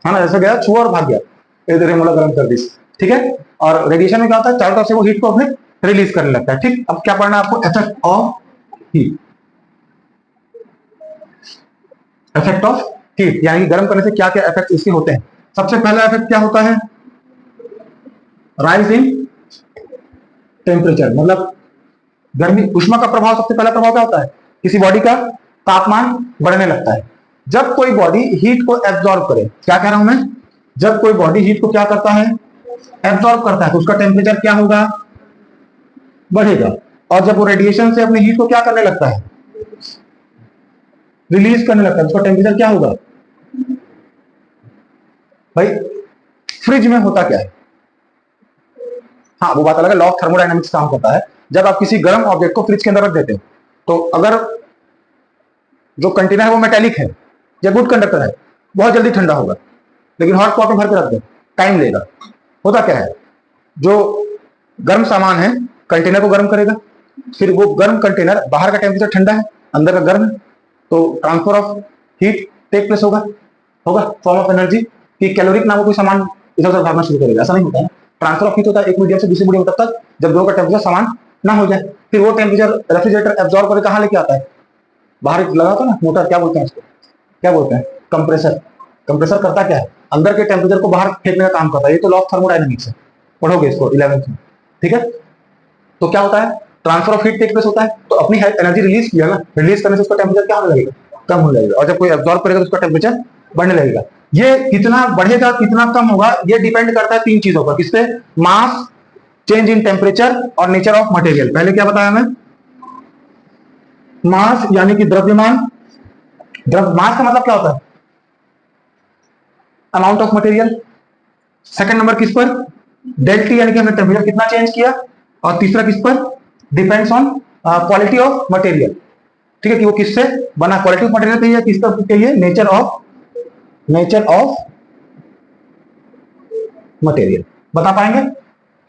S1: ना, जैसे गया छुआ और भाग गया, इधर मोला गर्म कर दी, ठीक है। और रेडिएशन में क्या होता है, चारों तरफ से वो हीट को अपने रिलीज करने लगता है, ठीक। अब क्या पढ़ना है आपको, effect of heat, effect of heat, यानी गर्म करने से क्या क्या इफेक्ट इसके होते हैं। सबसे पहला इफेक्ट क्या होता है, राइज इन टेम्परेचर, मतलब गर्मी, उष्मा का प्रभाव। सबसे पहला प्रभाव क्या होता है, किसी बॉडी का तापमान बढ़ने लगता है। जब कोई बॉडी हीट को एब्जॉर्ब करे, क्या कह रहा हूं मैं, जब कोई बॉडी हीट को क्या करता है, एब्जॉर्ब करता है, तो उसका टेम्परेचर क्या होगा, बढ़ेगा। और जब वो रेडिएशन से अपनी हीट को क्या करने लगता है, रिलीज करने लगता है, उसका टेम्परेचर क्या होगा। भाई फ्रिज में होता क्या है, हाँ वो बात अलग है, लॉ ऑफ थर्मोडायनामिक्स काम करता है। जब आप किसी गर्म ऑब्जेक्ट को फ्रिज के अंदर रख देते हो, तो अगर जो कंटेनर है वो मेटेलिक है या गुड कंडक्टर है, बहुत जल्दी ठंडा होगा, लेकिन हॉट पॉट में भर के रख दो, टाइम लेगा। होता क्या है, जो गर्म सामान है कंटेनर को गर्म करेगा, फिर वो गर्म कंटेनर, बाहर का टेम्परेचर ठंडा है, अंदर का गर्म है, तो transfer of heat take place होगा फॉर्म ऑफ एनर्जी, कि कैलोरिक नामक कोई सामान इधर उधर भागना शुरू करेगा, ऐसा नहीं होता है। ट्रांसफर ऑफ हीट होता है एक मीडियम से दूसरे मीडियम तब तक जब दोनों का टेम्परेचर समान ना हो जाए, फिर वो टेम्परेचर रेफ्रिजरेटर एब्जॉर्ब करके कहां लेके आता है, बाहर लगा था ना मोटर, क्या बोलते हैं उसको, क्या बोलते हैं, कंप्रेसर। कंप्रेसर करता क्या है, अंदर के टेम्परेचर को बाहर फेंकने का काम करता है। ये तो लॉ ऑफ थर्मोडायनामिक्स है, पढ़ोगे इसको 11th में, ठीक है। तो क्या होता है, transfer of heat take place होता है, तो अपनी एनर्जी रिलीज किया ना, रिलीज करने से उसका टेम्परेचर क्या होने लगेगा, कम हो जाएगा, और जब कोई एब्जॉर्ब करेगा तो उसका टेम्परेचर बढ़ने लगेगा। ये कितना बढ़ेगा कितना कम होगा, ये डिपेंड करता है 3 चीजों पर, किसपे, मास, चेंज इन टेम्परेचर और नेचर ऑफ मटेरियल। पहले क्या बताया मैं, मास यानी कि द्रव्यमान, मास का मतलब क्या होता है? Amount of material. Second number किस पर? डेल टी यानी कि हमने टेम्परेचर कितना चेंज किया। और तीसरा किस पर? Depends on quality of material, ठीक है, कि वो किससे बना, क्वालिटी ऑफ मटेरियल पे या किस पर चाहिए? Nature of material. बता पाएंगे?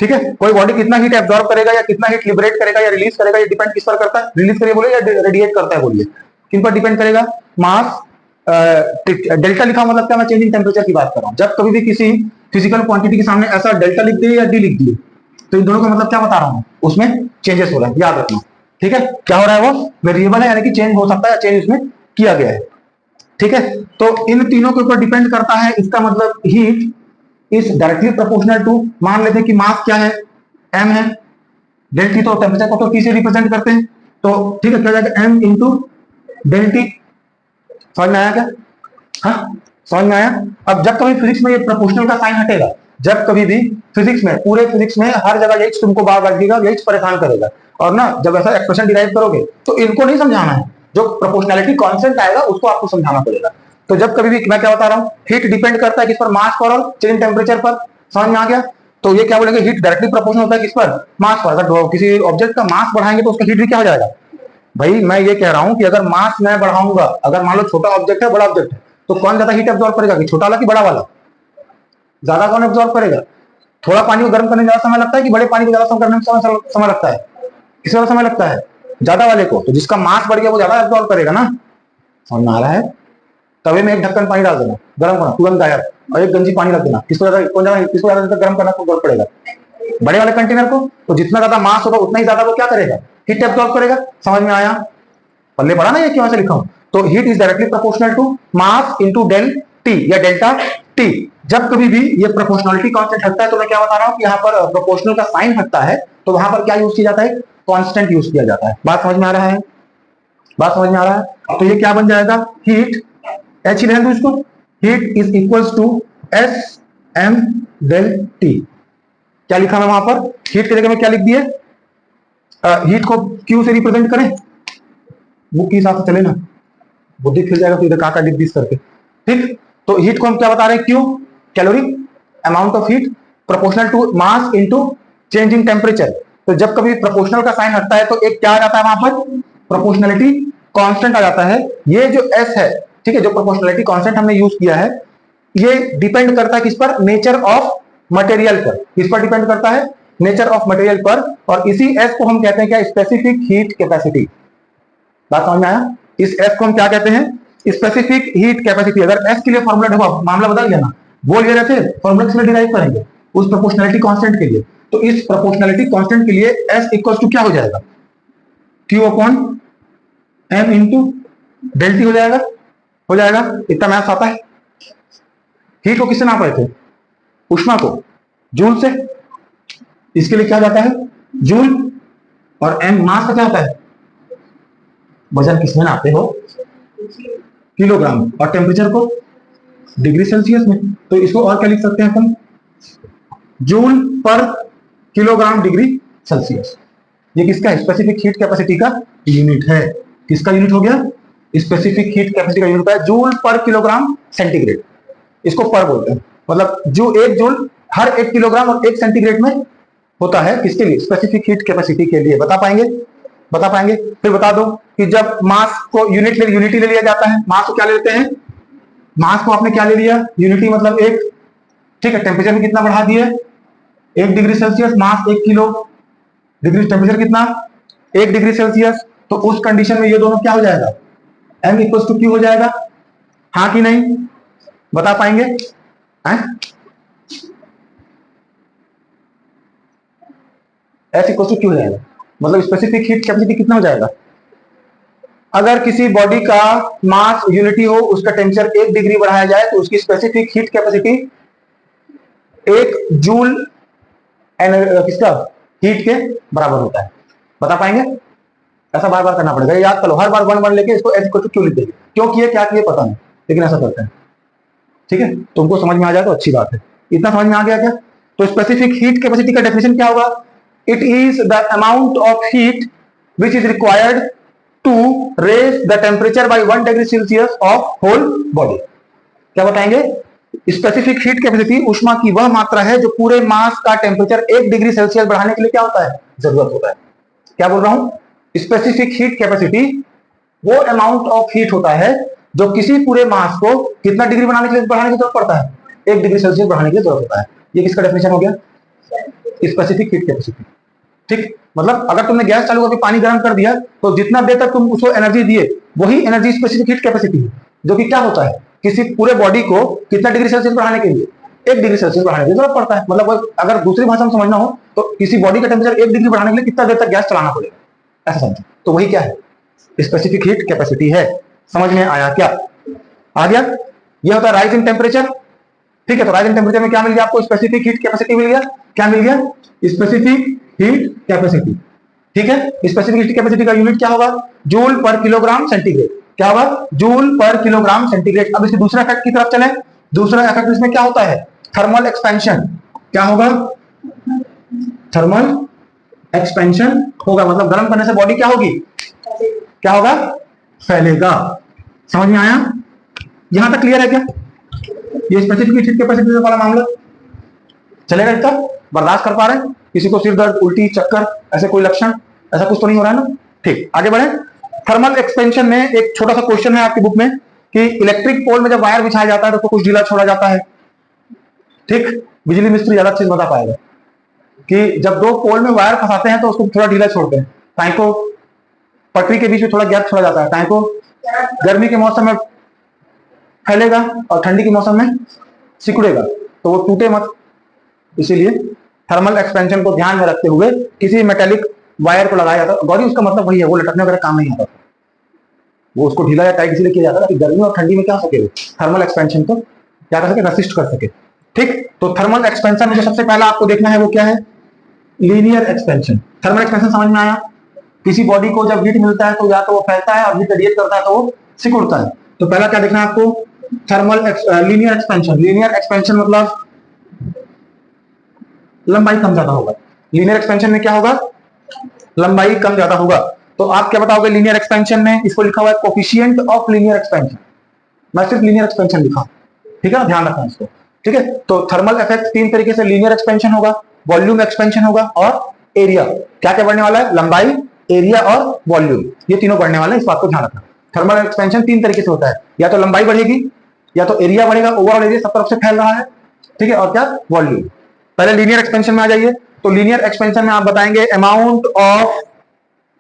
S1: ठीक है, कोई बॉडी कितना हीट एब्जॉर्ब करेगा या कितना हीट लिबरेट करेगा या रिलीज करेगा, ये डिपेंड किस पर करता है? रिलीज करेगा बोले या रेडिएट करता है बोलिए, किन पर डिपेंड करेगा? मास। डेल्टा लिखा मतलब क्या? मैं चेंजिंग टेम्परेचर की बात कर रहा हूं। जब कभी भी किसी फिजिकल क्वांटिटी के सामने ऐसा डेल्टा लिख दिए या डी लिख दिए, तो इन दोनों का मतलब क्या बता रहा हूं? उसमें चेंजेस हो रहा है, याद रखना। ठीक है, क्या हो रहा है? वो वेरिएबल है, यानी कि चेंज हो सकता है, चेंज उसमें किया गया है। ठीक है, तो इन तीनों के ऊपर डिपेंड करता है। इसका मतलब heat is directly proportional to, मान लेते हैं कि मास क्या है? एम है। डेल टी तो टेम्परेचर को तो टी से रिप्रेजेंट करते हैं, तो ठीक है, क्या जाएगा? M into del T. समझ में आया क्या? हाँ, समझ में आया। अब जब कभी फिजिक्स में ये प्रोपोर्शनल का साइन हटेगा, जब कभी भी फिजिक्स में, पूरे फिजिक्स में हर जगह यही तुमको बार बार दिखेगा, यही परेशान करेगा। और ना जब ऐसा एक्सप्रेशन डिराइव करोगे तो इनको नहीं समझाना है, जो प्रोपोर्शनैलिटी कांस्टेंट आएगा उसको आपको समझाना पड़ेगा। तो जब कभी भी, मैं क्या बता रहा हूँ, हीट डिपेंड करता है किस पर? मास पर और चेंज टेम्परेचर पर। समझ में आ गया? तो ये क्या बोलेंगे? हीट डायरेक्टली प्रोपोर्शनल होता है किस पर? मास पर। अगर किसी ऑब्जेक्ट का मास बढ़ाएंगे तो उसका हीट भी क्या हो जाएगा? भाई मैं ये कह रहा हूं कि अगर मास मैं बढ़ाऊंगा, अगर मान लो छोटा ऑब्जेक्ट है, बड़ा ऑब्जेक्ट है, तो कौन ज्यादा हीट एब्जॉर्ब करेगा, कि छोटा वाला कि बड़ा वाला? ज्यादा कौन एब्जॉर्ब करेगा? थोड़ा पानी को गर्म करने में ज्यादा समय लगता है कि बड़े पानी को ज्यादा समय करने में समय लगता है? किस वाला समय लगता है? ज्यादा वाले को। तो जिसका मास बढ़ गया वो ज्यादा एब्जॉर्ब करेगा ना। समझ में आ रहा है? तवे में एक ढक्कन पानी डाल देना, गर्म करना, तुरंत गायब। और एक गंजी पानी रख देना, किसको ज्यादा गर्म करना तो जरूरत पड़ेगा? बड़े वाले कंटेनर को। तो जितना ज्यादा मास होगा उतना ही ज्यादा वो क्या करेगा? हीट एब्जॉर्ब करेगा। समझ में आया? पल्ले पड़ा ना ये क्यों ऐसे लिखा हूं? तो heat is directly proportional to mass into del T या डेल्टा टी। जब कभी भी ये प्रोपोर्शनलिटी कांस्टेंट हटता है, तो मैं क्या बता रहा हूं कि यहाँ पर प्रोपोर्शनल का साइन हटता है, तो वहां पर क्या यूज किया जाता है? कांस्टेंट यूज किया जाता है। बात समझ में आ रहा है? बात समझ में आ रहा है? तो ये क्या बन जाएगा? हीट, एच ही रहने दो इसको, heat is equals to S M del T. क्या लिखा मैं वहां पर? हीट की जगह में क्या लिख दिए? हीट को क्यू से रिप्रेजेंट करें, बुक के हिसाब से चले ना, बुद्धि फिर जाएगा तो इधर काका डिप दिस करके। ठीक, तो हीट को हम क्या बता रहे हैं? Q, calorie, amount of heat proportional to mass into change in temperature. तो जब कभी प्रोपोर्शनल का साइन हटता है तो एक क्या आ जाता है वहां पर? प्रोपोर्शनलिटी कांस्टेंट आ जाता है। ये जो एस है, ठीक है, जो प्रोपोर्शनलिटी कांस्टेंट हमने यूज किया है, ये डिपेंड करता है किस पर? नेचर ऑफ मटेरियल पर। किस पर डिपेंड करता है? नेचर ऑफ मटेरियल पर। और इसी एस को हम कहते हैं क्या? Specific heat capacity. बात समझ में आया? इस एस को हम क्या कहते हैं? Specific heat capacity. अगर एस के लिए फॉर्मूला देखो, मामला बदल गया ना, बोल गए थे फॉर्मूला किस लिए डिराइव करेंगे? उस प्रोपोर्शनलिटी कांस्टेंट के लिए। तो इस प्रोपोर्शनलिटी कांस्टेंट के लिए एस इक्वल्स टू क्या हो जाएगा? Q upon M into del T हो जाएगा। हो जाएगा, इतना मैथ्स आता है। हीट को किससे नाप रहे थे? उष्मा को जूल से। इसके लिए क्या जाता है? जूल। और एम मास का क्या होता है? वजन किसमें नापते हो? किलोग्राम। और टेम्परेचर को डिग्री सेल्सियस में। तो इसको और क्या लिख सकते हैं अपन? Joule per kilogram degree Celsius. ये किसका है? स्पेसिफिक हीट कैपेसिटी का यूनिट है। किसका यूनिट हो गया? स्पेसिफिक हीट कैपेसिटी का यूनिट है जूल पर किलोग्राम सेंटीग्रेड। इसको पर बोलते हैं। मतलब जो एक जूल हर 1 किलोग्राम और 1 सेंटीग्रेड में होता है, किसके लिए? स्पेसिफिक हीट कैपेसिटी के लिए। बता पाएंगे? बता पाएंगे? फिर बता दो कि जब मास को यूनिटी ले लिया जाता है, मास को क्या ले लेते हैं? मास को आपने क्या ले लिया? यूनिटी मतलब एक। ठीक है, टेम्परेचर में कितना बढ़ा दिए? 1 डिग्री सेल्सियस, मास 1 किलो, डिग्री टेम्परेचर कितना? 1 डिग्री सेल्सियस। तो उस कंडीशन में ये दोनों क्या हो जाएगा? एम इक्वल टू क्यू हो जाएगा। हाँ कि नहीं? बता पाएंगे? एच इक्वल टू क्यू हो जाएगा। मतलब स्पेसिफिक हीट कैपेसिटी कितना हो जाएगा? अगर किसी बॉडी का मास यूनिटी हो, उसका टेम्परेचर 1 डिग्री बढ़ाया जाए, तो उसकी स्पेसिफिक हीट कैपेसिटी 1 जूल किसका? हीट के बराबर होता है। बता पाएंगे? ऐसा बार बार करना पड़ेगा, याद करो। हर बार वन वन लेके इसको एच इक्वल टू क्यू लिख देंगे। क्यों किए, क्या किए पता नहीं, लेकिन ऐसा करते हैं। ठीक है, तुमको समझ में आ जाए तो अच्छी बात है। इतना समझ में आ गया क्या? तो स्पेसिफिक हीट कैपेसिटी का डेफिनेशन क्या होगा? It is the amount of heat which is required to raise the temperature by 1 degree Celsius of whole body. क्या बताएंगे? स्पेसिफिक हीट कैपेसिटी ऊष्मा की वह मात्रा है जो पूरे मास का टेम्परेचर 1 डिग्री सेल्सियस बढ़ाने के लिए क्या होता है? जरूरत होता है। क्या बोल रहा हूं? स्पेसिफिक हीट कैपेसिटी वो अमाउंट ऑफ हीट होता है जो किसी पूरे मास को कितना डिग्री बनाने के लिए बढ़ाने की जरूरत पड़ता है? 1 डिग्री सेल्सियस बढ़ाने की जरूरत होता है। ये किसका डेफिनेशन हो गया? Specific heat capacity. ठीक, मतलब अगर तुमने गैस चालू करके पानी गर्म कर दिया तो जितना देर तक तुम उसको एनर्जी दिए वही एनर्जी स्पेसिफिक हीट कैपेसिटी है, जो कि क्या होता है? किसी पूरे बॉडी को कितना डिग्री सेल्सियस बढ़ाने के लिए 1 डिग्री सेल्सियस बढ़ाने की जरूरत पड़ता है। मतलब अगर दूसरी भाषा में समझना हो तो किसी बॉडी का टेम्परेचर 1 डिग्री बढ़ाने के लिए कितना देर तक गैस चलाना पड़ेगा, ऐसा समझो। तो वही क्या है? स्पेसिफिक हीट कैपेसिटी है। समझ में आया क्या? आ गया? यह होता है राइज इन टेम्परेचर। ठीक है, तो राइज इन टेम्परेचर में क्या मिल गया आपको? स्पेसिफिक हीट कैपेसिटी मिल गया। क्या मिल गया? Specific heat capacity. ठीक है, स्पेसिफिक हीट कैपेसिटी का यूनिट क्या होगा? Joule per kilogram centigrade. क्या होगा? Joule per kilogram centigrade. अब इसके दूसरा इफेक्ट की तरफ चले। दूसरा इफेक्ट इसमें क्या होता है? Thermal expansion. क्या होगा? थर्मल एक्सपेंशन होगा, मतलब गर्म करने से बॉडी क्या होगी? क्या होगा? फैलेगा। समझ में आया? यहां तक क्लियर है क्या? ये स्पेसिफिक हीट कैपेसिटी वाला मामला चलेगा? इतना बर्दाश्त कर पा रहे हैं? किसी को सिर दर्द, उल्टी, चक्कर, ऐसे कोई लक्षण, ऐसा कुछ तो नहीं हो रहा है ना? ठीक, आगे बढ़े। थर्मल एक्सपेंशन में एक छोटा सा क्वेश्चन है आपकी बुक में कि इलेक्ट्रिक पोल में जब वायर बिछाया जाता है तो कुछ ढीला छोड़ा जाता है। ठीक, बिजली मिस्त्री ज्यादा अच्छे से बता पाएगा कि जब दो पोल में वायर फंसाते हैं तो उसको थोड़ा ढीला छोड़ते हैं, ताकि को पटरी के बीच में थोड़ा गैप छोड़ा जाता है, ताकि को गर्मी के मौसम में फैलेगा और ठंडी के मौसम में सिकुड़ेगा, तो वो टूटे मत। इसीलिए थर्मल एक्सपेंशन को ध्यान में रखते हुए किसी मेटेलिक वायर को लगाया जाता है। गौरी उसका मतलब वही है, वो लटकने वगैरह काम नहीं आता, वो उसको ढीला या टाइट इसलिए किया जाता है कि गर्मी और ठंडी में क्या सके, थर्मल एक्सपेंशन को क्या कर सके? रेसिस्ट कर सके। ठीक, तो थर्मल एक्सपेंशन में जो सबसे पहला आपको देखना है वो क्या है? Linear expansion. थर्मल एक्सपेंशन समझ में आया? किसी बॉडी को जब हीट मिलता है तो या तो वो फैलता है और हीट रेडिएट करता है तो वो सिकुड़ता है। तो पहला क्या देखना है आपको? Thermal linear expansion. Linear expansion मतलब लंबाई कम ज्यादा होगा। लीनियर एक्सपेंशन में क्या होगा? लंबाई कम ज्यादा होगा। तो आप क्या बताओगे लीनियर एक्सपेंशन में? इसको लिखा हुआ है कोफिशिएंट ऑफ लीनियर एक्सपेंशन। मैं सिर्फ लीनियर एक्सपेंशन लिखा, ठीक है, ध्यान रखना इसको। ठीक है, तो थर्मल इफेक्ट तीन तरीके से, लीनियर एक्सपेंशन होगा, वॉल्यूम एक्सपेंशन होगा और एरिया। क्या क्या बढ़ने वाला है? लंबाई, एरिया और वॉल्यूम, ये तीनों बढ़ने वाले हैं, इस बात को ध्यान रखना। थर्मल एक्सपेंशन तीन तरीके से होता है, या तो लंबाई बढ़ेगी, या तो एरिया बढ़ेगा, ओवरऑल एरिया सब तरफ से फैल रहा है, ठीक है, और क्या? वॉल्यूम। पहले लीनियर एक्सपेंशन में आ जाइए। तो लीनियर एक्सपेंशन में आप बताएंगे amount of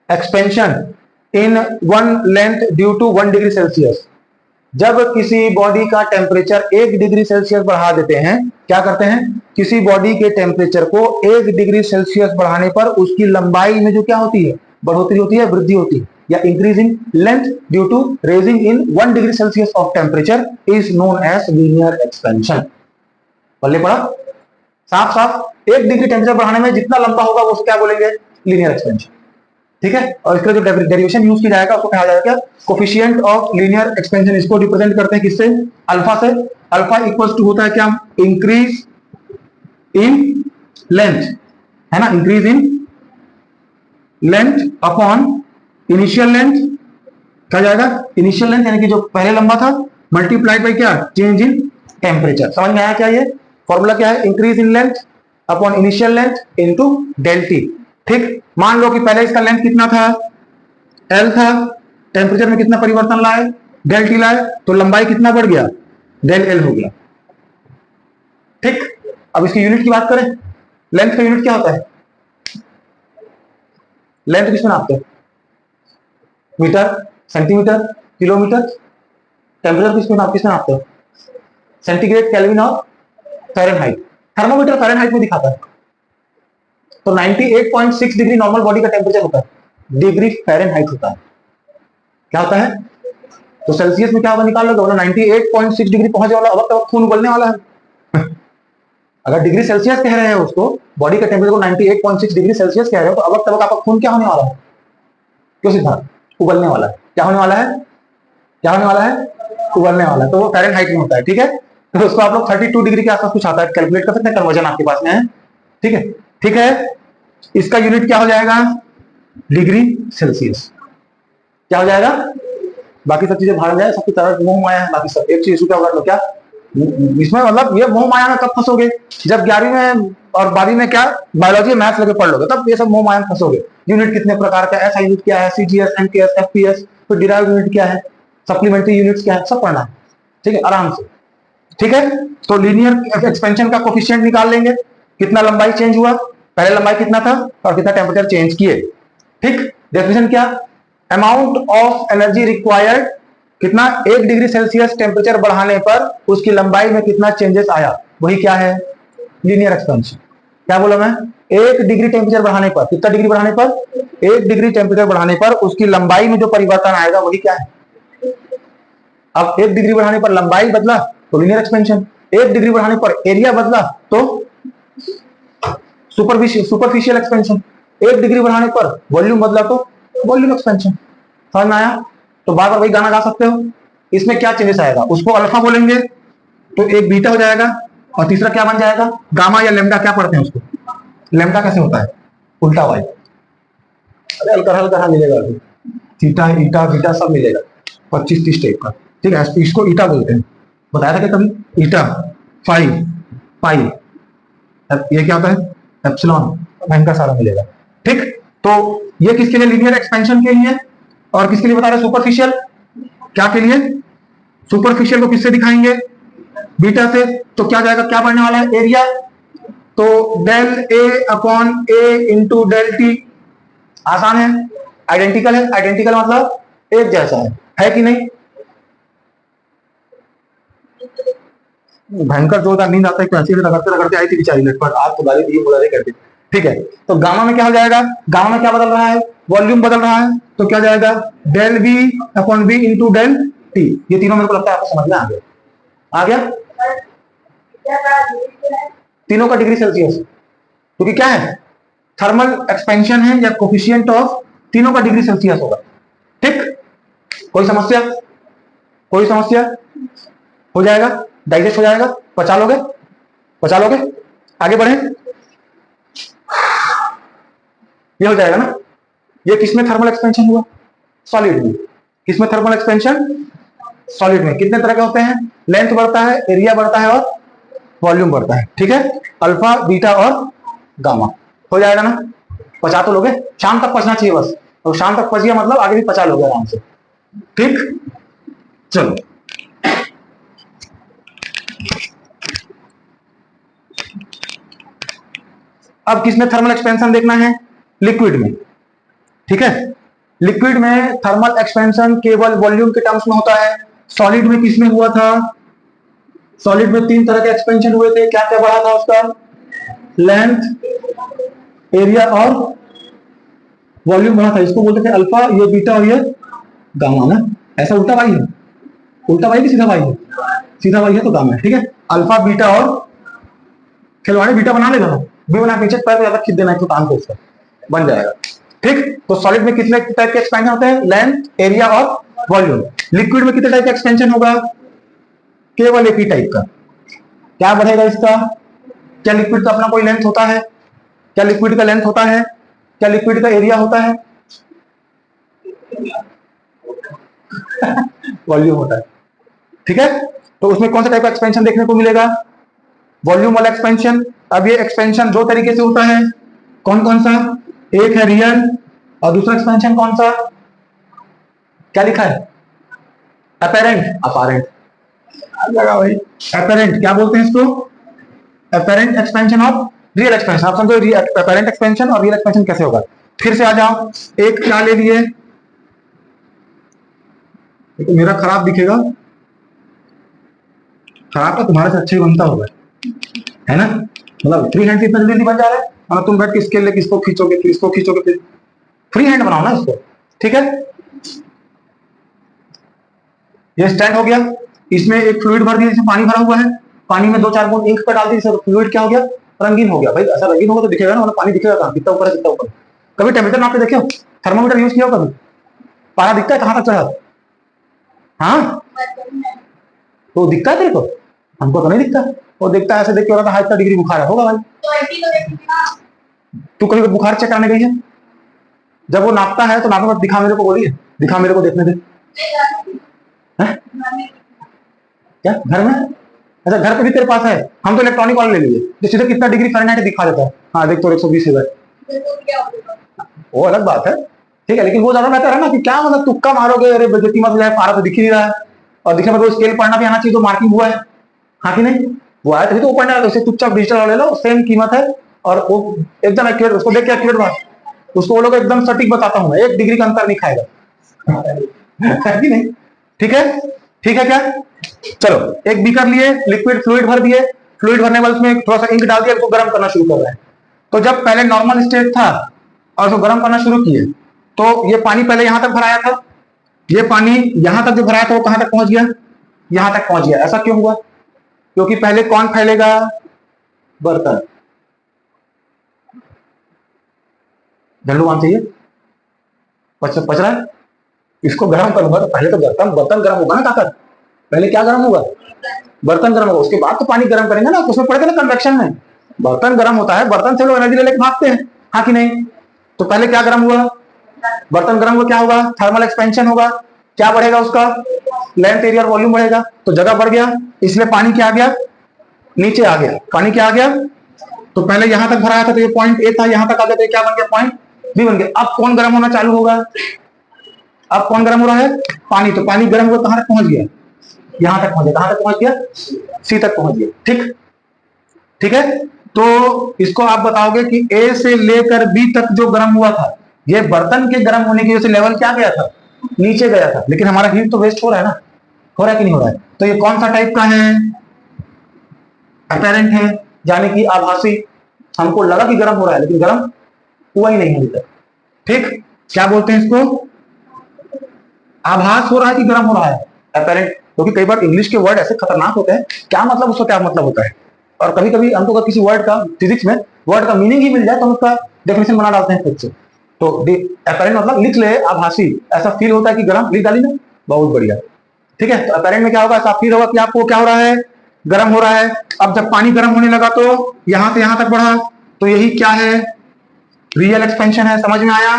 S1: expansion in one length due to 1 degree Celsius. जब किसी बॉडी का टेम्परेचर 1 डिग्री सेल्सियस बढ़ा देते हैं, क्या करते हैं? किसी बॉडी के टेम्परेचर को 1 डिग्री सेल्सियस बढ़ाने पर उसकी लंबाई में जो क्या होती है? बढ़ोतरी होती है, वृद्धि होती है, या increase in length due to raising in 1 degree Celsius of temperature is known as linear expansion. पल्ले पड़ा? साफ साफ 1 डिग्री टेम्परेचर बढ़ाने में जितना लंबा होगा वो क्या बोलेंगे? Linear expansion. ठीक है, और इसका जो डेरिवेशन यूज किया जाएगा उसको कहा जाएगा कोफिशिएंट ऑफ लीनियर एक्सपेंशन। इसको रिप्रेजेंट करते हैं किससे? अल्फा से। अल्फा इक्वल्स टू होता है क्या? इंक्रीज इन लेंथ, है ना, increase in length upon initial length. क्या जाएगा? इनिशियल लेंथ यानी कि जो पहले लंबा था मल्टीप्लाइड बाई क्या? Change in temperature. समझ में आया क्या? ये फॉर्मूला क्या है? Increase in length upon initial length into del T. ठीक, मान लो कि पहले इसका लेंथ कितना था? एल था, टेम्परेचर में कितना परिवर्तन लाए? डेल टी लाए, तो लंबाई कितना बढ़ गया? डेल एल हो गया। ठीक, अब इसकी यूनिट की बात करें, लेंथ का यूनिट क्या होता है? लेंथ किसमें नापते हैं? Metre, centimetre, kilometre. टेम्परेचर किसमें नापते हो? सेंटीग्रेड, केल्विन और फ़ारेनहाइट। थर्मोमीटर फ़ारेनहाइट में दिखाता है। तो 98.6 डिग्री नॉर्मल बॉडी का टेम्परेचर होता है, डिग्री फ़ारेनहाइट होता है। क्या होता है? तो सेल्सियस में क्या होगा? निकाल लो, 98.6 डिग्री पहुंचे वाला, अब तक खून उबलने वाला है। अगर डिग्री सेल्सियस कह रहे हैं उसको, बॉडी का टेम्परेचर को 98.6 डिग्री सेल्सियस कह रहे हो, तो अब तक आपका खून क्या होने वाला है? क्यों सिद्धार्थ? उबलने वाला है। क्या होने वाला है? क्या होने वाला है? उबलने वाला है। तो वो फ़ारेनहाइट में होता है। ठीक है, तो उसको आप लोग 32 डिग्री के आसपास कुछ आता है, कैलकुलेट कर सकते हैं, कन्वर्जन आपके पास में है। ठीक है, ठीक है, इसका यूनिट क्या हो जाएगा? Degree Celsius. क्या हो जाएगा, बाकी सब चीजें भाग जाए, सबकी तरह मोह माया है, बाकी सब एक चीज क्या होगा, क्या इसमें मतलब ये मोह माया में कब फंसोगे, जब 11वीं में और 12वीं में क्या बायोलॉजी मैथ्स लेके पढ़ लोगे, तब ये सब मोह माया में फंसोगे। यूनिट कितने प्रकार का, एसआई यूनिट क्या है, सीजीएस, एमटीएस, एफपीएस, तो डिराइव्ड यूनिट क्या है, सप्लीमेंट्री यूनिट्स क्या है, सब पढ़ना है, ठीक है, आराम से। ठीक है, तो लीनियर एक्सपेंशन का कोफिशिएंट निकाल लेंगे, कितना लंबाई चेंज हुआ, पहले लंबाई कितना था और कितना टेम्परेचर चेंज किए। ठीक, डेफिनेशन क्या, अमाउंट ऑफ एनर्जी रिक्वायर्ड, कितना 1 डिग्री सेल्सियस टेम्परेचर बढ़ाने पर उसकी लंबाई में कितना चेंजेस आया, वही क्या है, लीनियर एक्सपेंशन। क्या बोला मैं, 1 डिग्री टेम्परेचर बढ़ाने पर, कितना डिग्री बढ़ाने पर, 1 डिग्री टेम्परेचर बढ़ाने पर उसकी लंबाई में जो परिवर्तन आएगा वही क्या है। अब 1 डिग्री बढ़ाने पर लंबाई बदला तो लीनियर एक्सपेंशन, 1 डिग्री बढ़ाने पर एरिया बदला तो सुपरफिशियल एक्सपेंशन, 1 डिग्री बढ़ाने पर वॉल्यूम बदला तो वॉल्यूम एक्सपेंशन। समझ में आया, तो बार बार वही गाना गा सकते हो। इसमें क्या चेंजेस आएगा, उसको अल्फा बोलेंगे तो एक बीटा हो जाएगा, और तीसरा क्या बन जाएगा, गामा या लेमडा, क्या पढ़ते हैं उसको, लेमडा कैसे होता है, उल्टा वाई, अरे हल्का हल्का मिलेगा, थीटा ईटा बीटा सब मिलेगा, 25-30 टाइप का, ठीक है, इसको ईटा बोलते हैं, बताया था क्या कभी, ईटा, फाई, पाई, ये क्या होता है, एप्सिलॉन, भयंकर सारा मिलेगा। ठीक, तो ये किसके लिए, लीनियर एक्सपेंशन के लिए, और किसके लिए बता रहे, सुपरफिशियल, क्या के लिए, सुपरफिशियल को किससे दिखाएंगे, बीटा से, तो क्या जाएगा, क्या बढ़ने वाला है, एरिया, तो del A upon A into del T, आसान है, आइडेंटिकल है, आइडेंटिकल मतलब एक जैसा है कि नहीं, भयंकर जोरदार नींद आता है, तो ऐसे रगड़ते रगड़ते आई थी बेचारी लेट पर, आप तो गाली दिए बुला रहे करते। ठीक है, तो गामा में क्या हो जाएगा, गामा में क्या बदल रहा है, वॉल्यूम बदल रहा है, तो क्या जाएगा, del V upon V into del T, ये तीनों मेरे को लगता है आपको समझ में आ गया, आ गया, तीनों का डिग्री सेल्सियस, क्योंकि क्या है, थर्मल एक्सपेंशन है या कोफिशिएंट ऑफ तीनों का डिग्री सेल्सियस होगा। ठीक, कोई समस्या, कोई समस्या, हो जाएगा, डाइजेस्ट हो जाएगा, पचा लोगे, पचा लोगे, आगे बढ़े, ये हो जाएगा ना। ये किसमें थर्मल एक्सपेंशन हुआ, सॉलिड में, किसमें थर्मल एक्सपेंशन, सॉलिड में। कितने तरह के होते हैं, लेंथ बढ़ता है, एरिया बढ़ता है और वॉल्यूम बढ़ता है। ठीक है, अल्फा बीटा और गामा, हो जाएगा ना, पचा तो लोगे, शाम तक पचना चाहिए बस, तो शाम तक पच गया मतलब आगे भी पचा लोगे आराम से। ठीक, चलो अब किसमें थर्मल एक्सपेंशन देखना है, लिक्विड में। ठीक है, लिक्विड में थर्मल एक्सपेंशन केवल वॉल्यूम के टर्म्स में होता है। सॉलिड में किसमें हुआ था, सॉलिड में 3 तरह के एक्सपेंशन हुए थे, क्या क्या बढ़ा था उसका, लेंथ, एरिया और वॉल्यूम बढ़ा था, इसको बोलते थे अल्फा, ये बीटा और ये गामा ना, ऐसा उल्टा वाई है, उल्टा वाई कि सीधा वाई है, सीधा वाई है तो गामा है। ठीक है, अल्फा बीटा और खिलवाड़ी बीटा बना लेगा ना, बी बना पीछे पैर ज्यादा खींच देना है तो काम को उसका बन जाएगा। ठीक, तो सॉलिड में कितने टाइप के एक्सपेंशन होते हैं, लेंथ, एरिया और वॉल्यूम। लिक्विड में कितने टाइप का एक्सपेंशन होगा, केवल एक ही टाइप का। क्या बढ़ेगा इसका, क्या लिक्विड का अपना कोई लेंथ होता है, क्या लिक्विड का लेंथ होता है, क्या लिक्विड का एरिया होता है, वॉल्यूम होता है। ठीक है, तो उसमें कौन सा टाइप का एक्सपेंशन देखने को मिलेगा, वॉल्यूम वाला एक्सपेंशन। अब ये एक्सपेंशन 2 तरीके से होता है, कौन कौन सा, एक है रियल और दूसरा एक्सपेंशन कौन सा, क्या लिखा है, अपेरेंट, अपारेंट लगा भाई, अपेरेंट क्या बोलते हैं इसको, apparent expansion of real expansion. आप समझो अपेरेंट एक्सपेंशन और रियल एक्सपेंशन कैसे होगा, फिर से आ जाओ, एक क्या ले लिए, तो मेरा खराब दिखेगा, खराब तो तुम्हारे से अच्छे बनता होगा, है ना, मतलब फ्री हैंड से इतना जल्दी बन जा रहा है, और तुम बैठ के स्केल लेके इसको खींचोगे फिर इसको खींचोगे, फिर फ्री हैंड बनाओ ना इसको। ठीक है, ये स्टैंड हो गया, इसमें एक फ्लूइड भर दिया, इसमें पानी भरा हुआ है, पानी में 2-4 बूंद इंक का डाल दी, फ्लूइड क्या हो गया, रंगीन हो गया। भाई ऐसा रंगीन होगा तो दिखेगा ना, पानी दिखेगा कहाँ, कितना ऊपर है कितना ऊपर। कभी टेम्परेचर नापते देखे हो, थर्मोमीटर यूज किया हो कभी, पारा दिखता है कहाँ तक चढ़ा, हाँ तो दिखता है तेरे को, हमको तो नहीं दिखता, वो दिखता है ऐसे देख के हो रहा था, 2.5 डिग्री बुखार है, होगा भाई। तू कभी बुखार चेक कराने गई है, जब वो नापता है तो नापने पर दिखा मेरे को, बोलिए दिखा मेरे को, देखने दे। हैं? क्या घर में? अच्छा घर पे भी तेरे पास है? हम तो इलेक्ट्रॉनिक वाला ले लिए जो सीधे कितना डिग्री फ़ारेनहाइट दिखा देता है। हाँ देख तो 120 है, वो अलग बात है, ठीक है, लेकिन वो ज्यादा बेहतर है ना कि क्या मतलब तुक्का मारोगे, अरे बेइज्जती मत जाए, पारा तो दिख ही नहीं रहा है, और दिखने में तो स्केल पढ़ना भी आना चाहिए, तो मार्किंग हुआ है, हाँ कि नहीं? वो आया तभी तो वो पढ़ना है, उससे चुपचाप डिजिटल ले लो, सेम कीमत है, और वो एकदम एक्यूरेट, उसको देख के एक्यूरेट बात, उसको वो लोग एकदम सटीक बताता हूँ मैं, 1 डिग्री का अंतर नहीं खाएगा है कि नहीं? ठीक है, ठीक है क्या? चलो एक बीकर लिए, लिक्विड फ्लूइड भर दिए, फ्लूइड भरने वाले उसमें थोड़ा सा इंक डाल दिया, उसको गर्म करना शुरू कर रहा है। तो जब पहले नॉर्मल स्टेट था और उसको गर्म करना शुरू किए, तो ये पानी पहले यहां तक भराया था, ये पानी यहां तक जो भराया था वो कहां तक पहुंच गया? यहां तक पहुंच गया। ऐसा क्यों हुआ? क्योंकि पहले कौन फैलेगा? बर्तन। झंडू मान चाहिए, पच रहा है, इसको गर्म करूंगा तो पहले तो बर्तन गर्म होगा ना ताकत, पहले क्या गर्म होगा? बर्तन गर्म होगा, उसके बाद तो पानी गर्म करेंगे ना, उसमें पड़ेगा ना कन्वेक्शन में, बर्तन गर्म होता है, बर्तन से लोग एनर्जी ले लेकर भागते हैं, हाँ कि नहीं? तो पहले क्या गर्म हुआ? बर्तन गर्म हुआ, क्या होगा? थर्मल एक्सपेंशन होगा, क्या बढ़ेगा? उसका लेंथ, एरिया और वॉल्यूम बढ़ेगा, तो जगह बढ़ गया, इसलिए पानी क्या आ गया? नीचे आ गया। पानी क्या आ गया? तो पहले यहां तक भराया था तो ये पॉइंट ए था, यहां तक आ गया तो क्या बन गया? पॉइंट बी बन गया। अब कौन गर्म होना चालू होगा? अब कौन गर्म हो रहा है? पानी। तो पानी गर्म हुआ, कहां तक पहुंच गया? यहां तक पहुंच गया। कहां तक पहुंच गया? सी तक पहुंच गया। ठीक, ठीक है। तो इसको आप बताओगे कि ए से लेकर बी तक जो गर्म हुआ था, ये बर्तन के गर्म होने की वजह से लेवल क्या गया था? नीचे गया था, लेकिन हमारा हीट तो वेस्ट हो रहा है ना, हो रहा है कि नहीं हो रहा है? तो ये कौन सा टाइप का है? अपेरेंट है, यानी कि आभासी। हमको लगा कि गर्म हो रहा है, लेकिन गर्म हुआ ही नहीं अभी तक। ठीक, क्या बोलते हैं इसको? आभास हो रहा है कि गर्म हो रहा है, अपेरेंट। क्योंकि कई बार इंग्लिश के वर्ड ऐसे खतरनाक होते हैं, क्या मतलब उसका क्या मतलब होता है, और कभी कभी हमको अगर किसी वर्ड का फिजिक्स में वर्ड का मीनिंग ही मिल जाए तो हम उसका डेफिनेशन बना डालते हैं खुद से। तो अपेरेंट मतलब लिख ले, आभासी, ऐसा फील होता है कि गर्म, लिख डाली ना, बहुत बढ़िया। ठीक है, तो अपेरेंट में क्या होगा? ऐसा फील होगा कि आपको क्या हो रहा है? गर्म हो रहा है। अब जब पानी गर्म होने लगा तो यहां से यहां तक बढ़ा, तो यही क्या है? रियल एक्सपेंशन है। समझ में आया?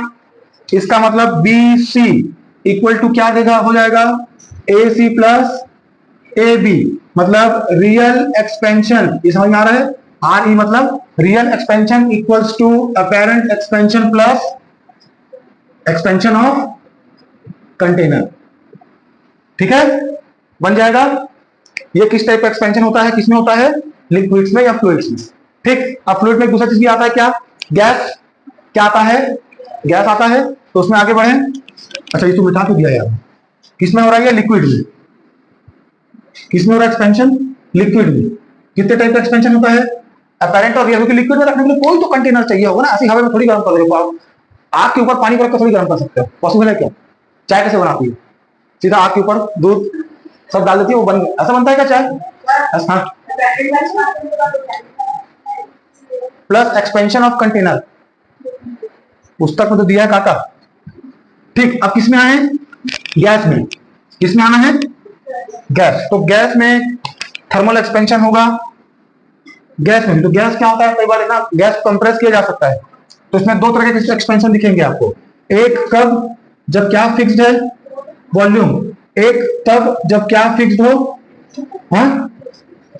S1: इसका मतलब बी सी इक्वल टू क्या देगा? हो जाएगा A C plus A B, मतलब रियल एक्सपेंशन। ये समझ में आ रहा है? आर ई मतलब real expansion equals to apparent expansion plus expansion of container. ठीक है, बन जाएगा। ये किस टाइप का एक्सपेंशन होता है? किसमें होता है? लिक्विड्स में या फ्लूइड्स में। ठीक, अब फ्लूइड में दूसरा चीज भी आता है, क्या? गैस। क्या आता है? गैस आता है। तो उसमें आगे बढ़े। अच्छा ये तो मिटा तो दिया यार, किसमें हो रहा है? लिक्विड में। किसमें हो रहा है एक्सपेंशन? लिक्विड में। कितने टाइप का एक्सपेंशन होता है? अपेरेंट और रियल। क्योंकि लिक्विड में रखने के लिए कोई तो कंटेनर चाहिए होगा ना, ऐसी हवा में थोड़ी गर्म कर दोगे आप। आग के ऊपर पानी को रखकर थोड़ी गर्म कर सकते हो, पॉसिबल है क्या? चाय कैसे बनाती है? सीधा आग के ऊपर दूध सब डाल देती है, वो बन गया। ऐसा बनता है क्या चाय? हाँ, प्लस एक्सपेंशन ऑफ कंटेनर, पुस्तक में तो दिया है काका। ठीक, अब किसमें आए? गैस में। किसमें आना है? गैस। तो गैस में थर्मल एक्सपेंशन होगा, गैस में। तो गैस क्या होता है? कई बार ना गैस कंप्रेस किया जा सकता है, तो इसमें दो तरह के एक्सपेंशन दिखेंगे आपको। एक कब? जब क्या फिक्स्ड है? वॉल्यूम। एक तब जब क्या फिक्स्ड हो? हाँ,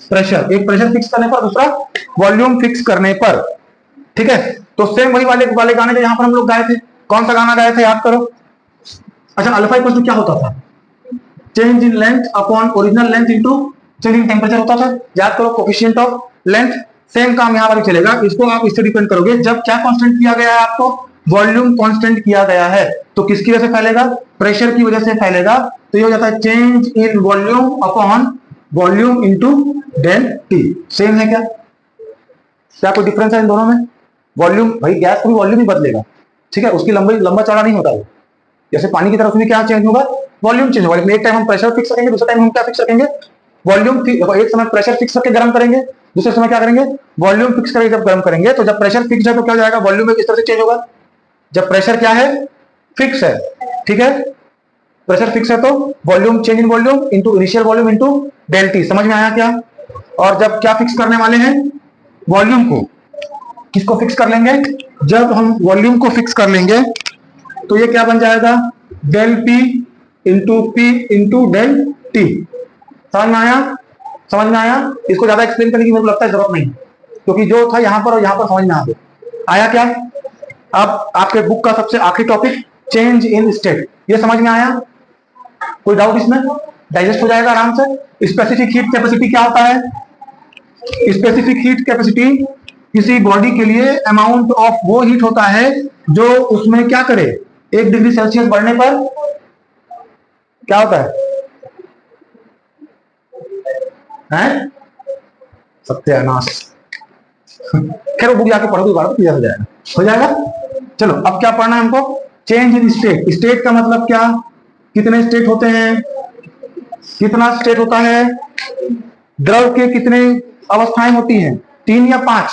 S1: प्रेशर। एक प्रेशर फिक्स करने पर, दूसरा वॉल्यूम फिक्स करने पर। ठीक है, तो सेम वही वाले गाने जो यहां पर हम लोग गाए थे। कौन सा गाना गाए थे? याद करो। अच्छा, अल्फा इक्वल टू क्या होता था? Change in length upon original length into change in temperature होता था। याद करो, कोफिशिएंट ऑफ लेंथ। सेम काम यहां पर भी चलेगा, इसको आप इससे डिपेंड करोगे। जब क्या कांस्टेंट किया गया है आपको? वॉल्यूम कांस्टेंट किया गया है, तो किसकी वजह से फैलेगा? प्रेशर की वजह से फैलेगा। तो ये हो जाता है change in volume upon volume into del T. Same है क्या? क्या कोई डिफरेंस है इन दोनों में? वॉल्यूम, भाई गैस का भी वॉल्यूम ही बदलेगा। ठीक है, उसकी लंबा चौड़ा नहीं होता वो। जैसे पानी की तरफ में क्या चेंज होगा? वॉल्यूम चेंज होगा। लेकिन एक टाइम हम प्रेशर फिक्स रखेंगे, दूसरे टाइम हम क्या फिक्स रखेंगे? वॉल्यूम। एक समय प्रेशर फिक्स करके गर्म करेंगे, दूसरे समय क्या करेंगे? वॉल्यूम फिक्स करके जब गर्म करेंगे, तो जब प्रेशर फिक्स है तो क्या हो जाएगा? वॉल्यूम इस तरह से चेंज होगा। जब प्रेशर क्या है? फिक्स है। ठीक है, प्रेशर फिक्स है तो volume, change in volume into initial volume into del T. समझ में आया क्या? और जब क्या फिक्स करने वाले हैं? वॉल्यूम को। किसको फिक्स कर लेंगे? जब हम वॉल्यूम को फिक्स कर लेंगे तो ये क्या बन जाएगा? Del P into P into del T. समझ में आया? समझ में आया? इसको ज्यादा एक्सप्लेन करने की मेरे को लगता है जरूरत नहीं, क्योंकि जो था यहां पर और यहां पर समझ में आ गया। आया क्या? अब आपके बुक का सबसे आखिरी टॉपिक चेंज इन स्टेट, ये समझ में आया? कोई डाउट इसमें? डाइजेस्ट हो जाएगा आराम से। स्पेसिफिक हीट कैपेसिटी क्या होता है? स्पेसिफिक हीट कैपेसिटी किसी बॉडी के लिए अमाउंट ऑफ वो हीट होता है जो उसमें क्या करे, 1 डिग्री सेल्सियस बढ़ने पर क्या होता है? सत्यानाश। खैर वो बुक जाके पढ़ो दोबारा तो क्लियर हो जाएगा। हो जाएगा। चलो अब क्या पढ़ना है हमको? Change in state. स्टेट का मतलब क्या? कितने स्टेट होते हैं? कितना स्टेट होता है? द्रव के कितने अवस्थाएं होती हैं? 3 या 5?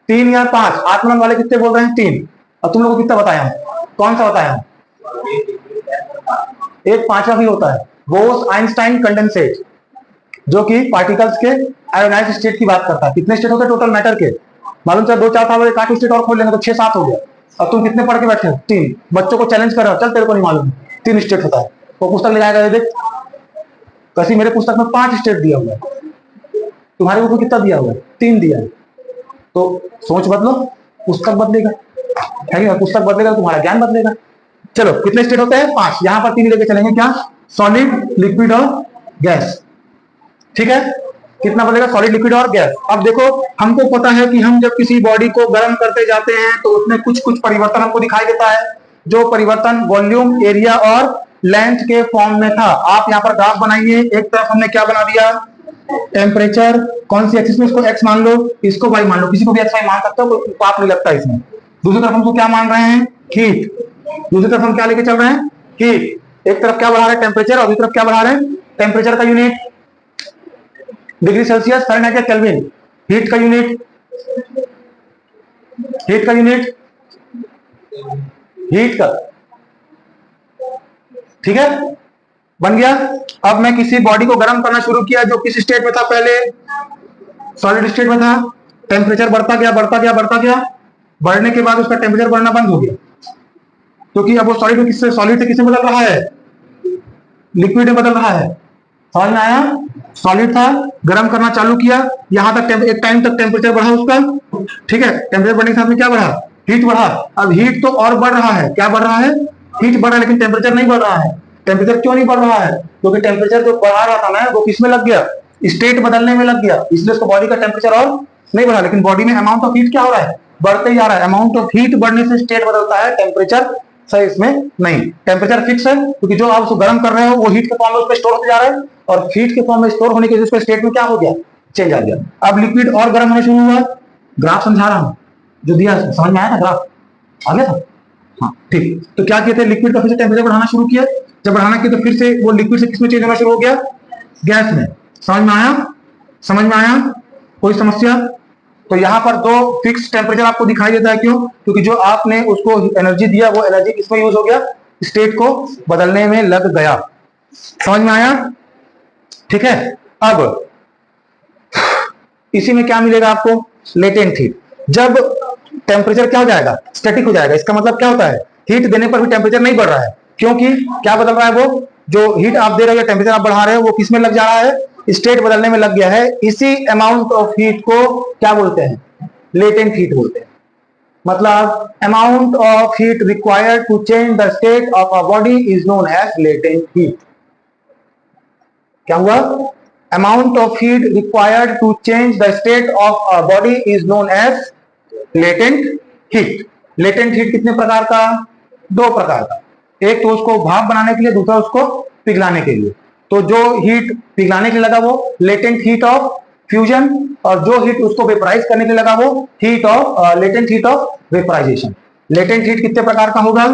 S1: 3 या 5? आत्मनंद वाले कितने बोल रहे हैं? 3। और तुम लोगों को कितना बताया हूं? कौन सा बताया हूं? एक 5वां भी होता है, बोस आइंस्टाइन कंडेंसेट, जो कि पार्टिकल्स के आयोनाइज्ड स्टेट की बात करता है। कितने स्टेट होते हैं टोटल मैटर के? मालूम चला 2-4 साल एक 8 स्टेट और खोल लेंगे तो 6-7 हो गया। अब तुम कितने पढ़ के बैठे हो? 3। बच्चों को चैलेंज कर रहे हो, चल तेरे को नहीं मालूम 3 स्टेट होता है, वो पुस्तक ले जाएगा देख। कैसी मेरे पुस्तक में 5 स्टेट दिया हुआ है, तुम्हारे को कितना दिया हुआ है? 3 दिया है। तो सोच बदलो, पुस्तक बदलेगा, है ना? पुस्तक बदलेगा तुम्हारा ज्ञान बदलेगा। चलो कितने स्टेट होते हैं? 5। यहां पर 3 लेके चलेंगे, क्या? सॉलिड, लिक्विड और गैस। ठीक है? कितना बदलेगा? सॉलिड, लिक्विड और गैस। अब देखो, हमको पता है कि हम जब किसी बॉडी को गर्म करते जाते हैं तो उसमें कुछ कुछ परिवर्तन हमको दिखाई देता है, जो परिवर्तन वॉल्यूम, एरिया और लेंथ के फॉर्म में था। आप यहाँ पर ग्राफ बनाइए। एक तरफ हमने क्या बना दिया? टेम्परेचर। कौन सी एक्सिस में? इसको एक्स मान लो, इसको वाई मान लो, किसी को भी एक्स वाई मान सकते हो, कोई पाप नहीं लगता इसमें। दूसरी तरफ हमको क्या मान रहे हैं? हीट। दूसरी तरफ हम क्या लेके चल रहे हैं? हीट। एक तरफ क्या बढ़ा रहे हैं? टेम्परेचर, और दूसरी तरफ क्या बढ़ा रहे हैं? टेम्परेचर का यूनिट डिग्री सेल्सियस, फ़ारेनहाइट या केल्विन। हीट का यूनिट, हीट का यूनिट, हीट का। ठीक है, बन गया। अब मैं किसी बॉडी को गर्म करना शुरू किया, जो किस स्टेट में था पहले? सॉलिड स्टेट में था। टेम्परेचर बढ़ता गया, बढ़ता गया, बढ़ता गया। बढ़ने के बाद उसका टेम्परेचर बढ़ना बंद हो गया, क्योंकि अब वो सॉलिड में किससे, सॉलिड से किसमें बदल रहा है? लिक्विड में बदल रहा है। समझ में आया? सॉलिड था, गर्म करना चालू किया, यहां तक एक टाइम तक टेम्परेचर बढ़ा उसका। ठीक है, टेम्परेचर बढ़ने के साथ में क्या बढ़ा? हीट बढ़ा। अब हीट तो और बढ़ रहा है, क्या बढ़ रहा है? हीट बढ़ रहा है, लेकिन टेम्परेचर नहीं बढ़ रहा है। टेम्परेचर क्यों नहीं बढ़ रहा है? क्योंकि टेम्परेचर जो बढ़ा रहा था ना, वो किसमें लग गया? स्टेट बदलने में लग गया, इसलिए उसको बॉडी का टेम्परेचर और नहीं बढ़ा। लेकिन बॉडी में अमाउंट ऑफ हीट क्या हो रहा है? बढ़ते जा रहा है। अमाउंट ऑफ हीट बढ़ने से स्टेट बदलता है, टेम्परेचर सही इसमें नहीं। टेम्परेचर फिक्स है, क्योंकि जो आप उसको गर्म कर रहे हो वो हीट के फॉर्म में उसमें स्टोर होते जा रहा है, और हीट के फॉर्म में स्टोर होने की वजह से स्टेट में क्या हो गया? चेंज आ गया। अब लिक्विड और गर्म होने शुरू हुआ। ग्राफ समझा रहा हूं, जो दिया समझ में आया था? ग्राफ आ गया था? हाँ ठीक। तो क्या किए थे? लिक्विड का फिर से टेम्परेचर बढ़ाना शुरू किया। जब बढ़ाना किया तो फिर से वो लिक्विड से किसमें चेंज होना शुरू हो गया? गैस में। समझ में आया? समझ में आया? कोई समस्या? तो यहाँ पर 2 फिक्स टेम्परेचर आपको दिखाई देता है। क्यों? क्योंकि जो आपने उसको एनर्जी दिया, वो एनर्जी किसमें यूज हो गया? स्टेट को बदलने में लग गया। समझ में आया? ठीक है। अब इसी में क्या मिलेगा आपको? Latent heat. जब टेम्परेचर क्या हो जाएगा? स्टैटिक हो जाएगा। इसका मतलब क्या होता है? हीट देने पर भी टेम्परेचर नहीं बढ़ रहा है, क्योंकि क्या बदल रहा है? वो जो हीट आप दे रहे हो, टेम्परेचर आप बढ़ा रहे हो, वो किसमें लग जा रहा है? स्टेट बदलने में लग गया है। इसी अमाउंट ऑफ हीट को क्या बोलते हैं? लेटेंट हीट बोलते हैं। मतलब amount of heat required to change the state of a body is known as latent heat. क्या हुआ? Amount of heat required to change the state of a body is known as latent heat. Latent heat कितने प्रकार का? 2 प्रकार का। एक तो उसको भाप बनाने के लिए, दूसरा उसको पिघलाने के लिए। तो जो हीट पिघलाने के लिए लगा वो लेटेंट हीट ऑफ फ्यूजन, और जो हीट उसको वेपराइज करने के लिए लगा वो heat of latent heat of vaporization. Latent heat कितने प्रकार का होगा?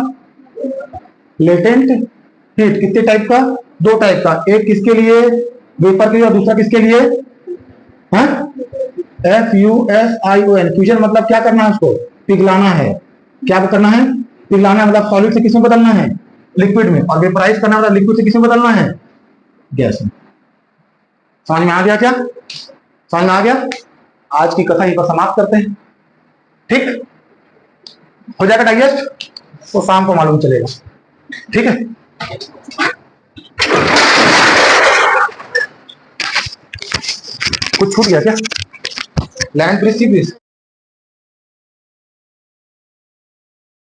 S1: लेटेंट हीट कितने टाइप का? 2 टाइप का। एक किसके लिए? वेपर के लिए, और दूसरा किसके लिए? FUSION। फ्यूजन मतलब क्या करना है? उसको पिघलाना है। क्या करना है? पिघलाना है। मतलब सॉलिड से किसमें बदलना है? लिक्विड में। और वेपराइज करना मतलब लिक्विड से किसमें बदलना है? गैस में। समझ में आ गया? क्या समझ में आ गया? आज की कथा यहीं पर समाप्त करते हैं। ठीक हो जाएगा डाइजेस्ट, तो शाम को मालूम चलेगा। ठीक है, कुछ छूट गया क्या? लैंड ब्रिज सी ब्रिज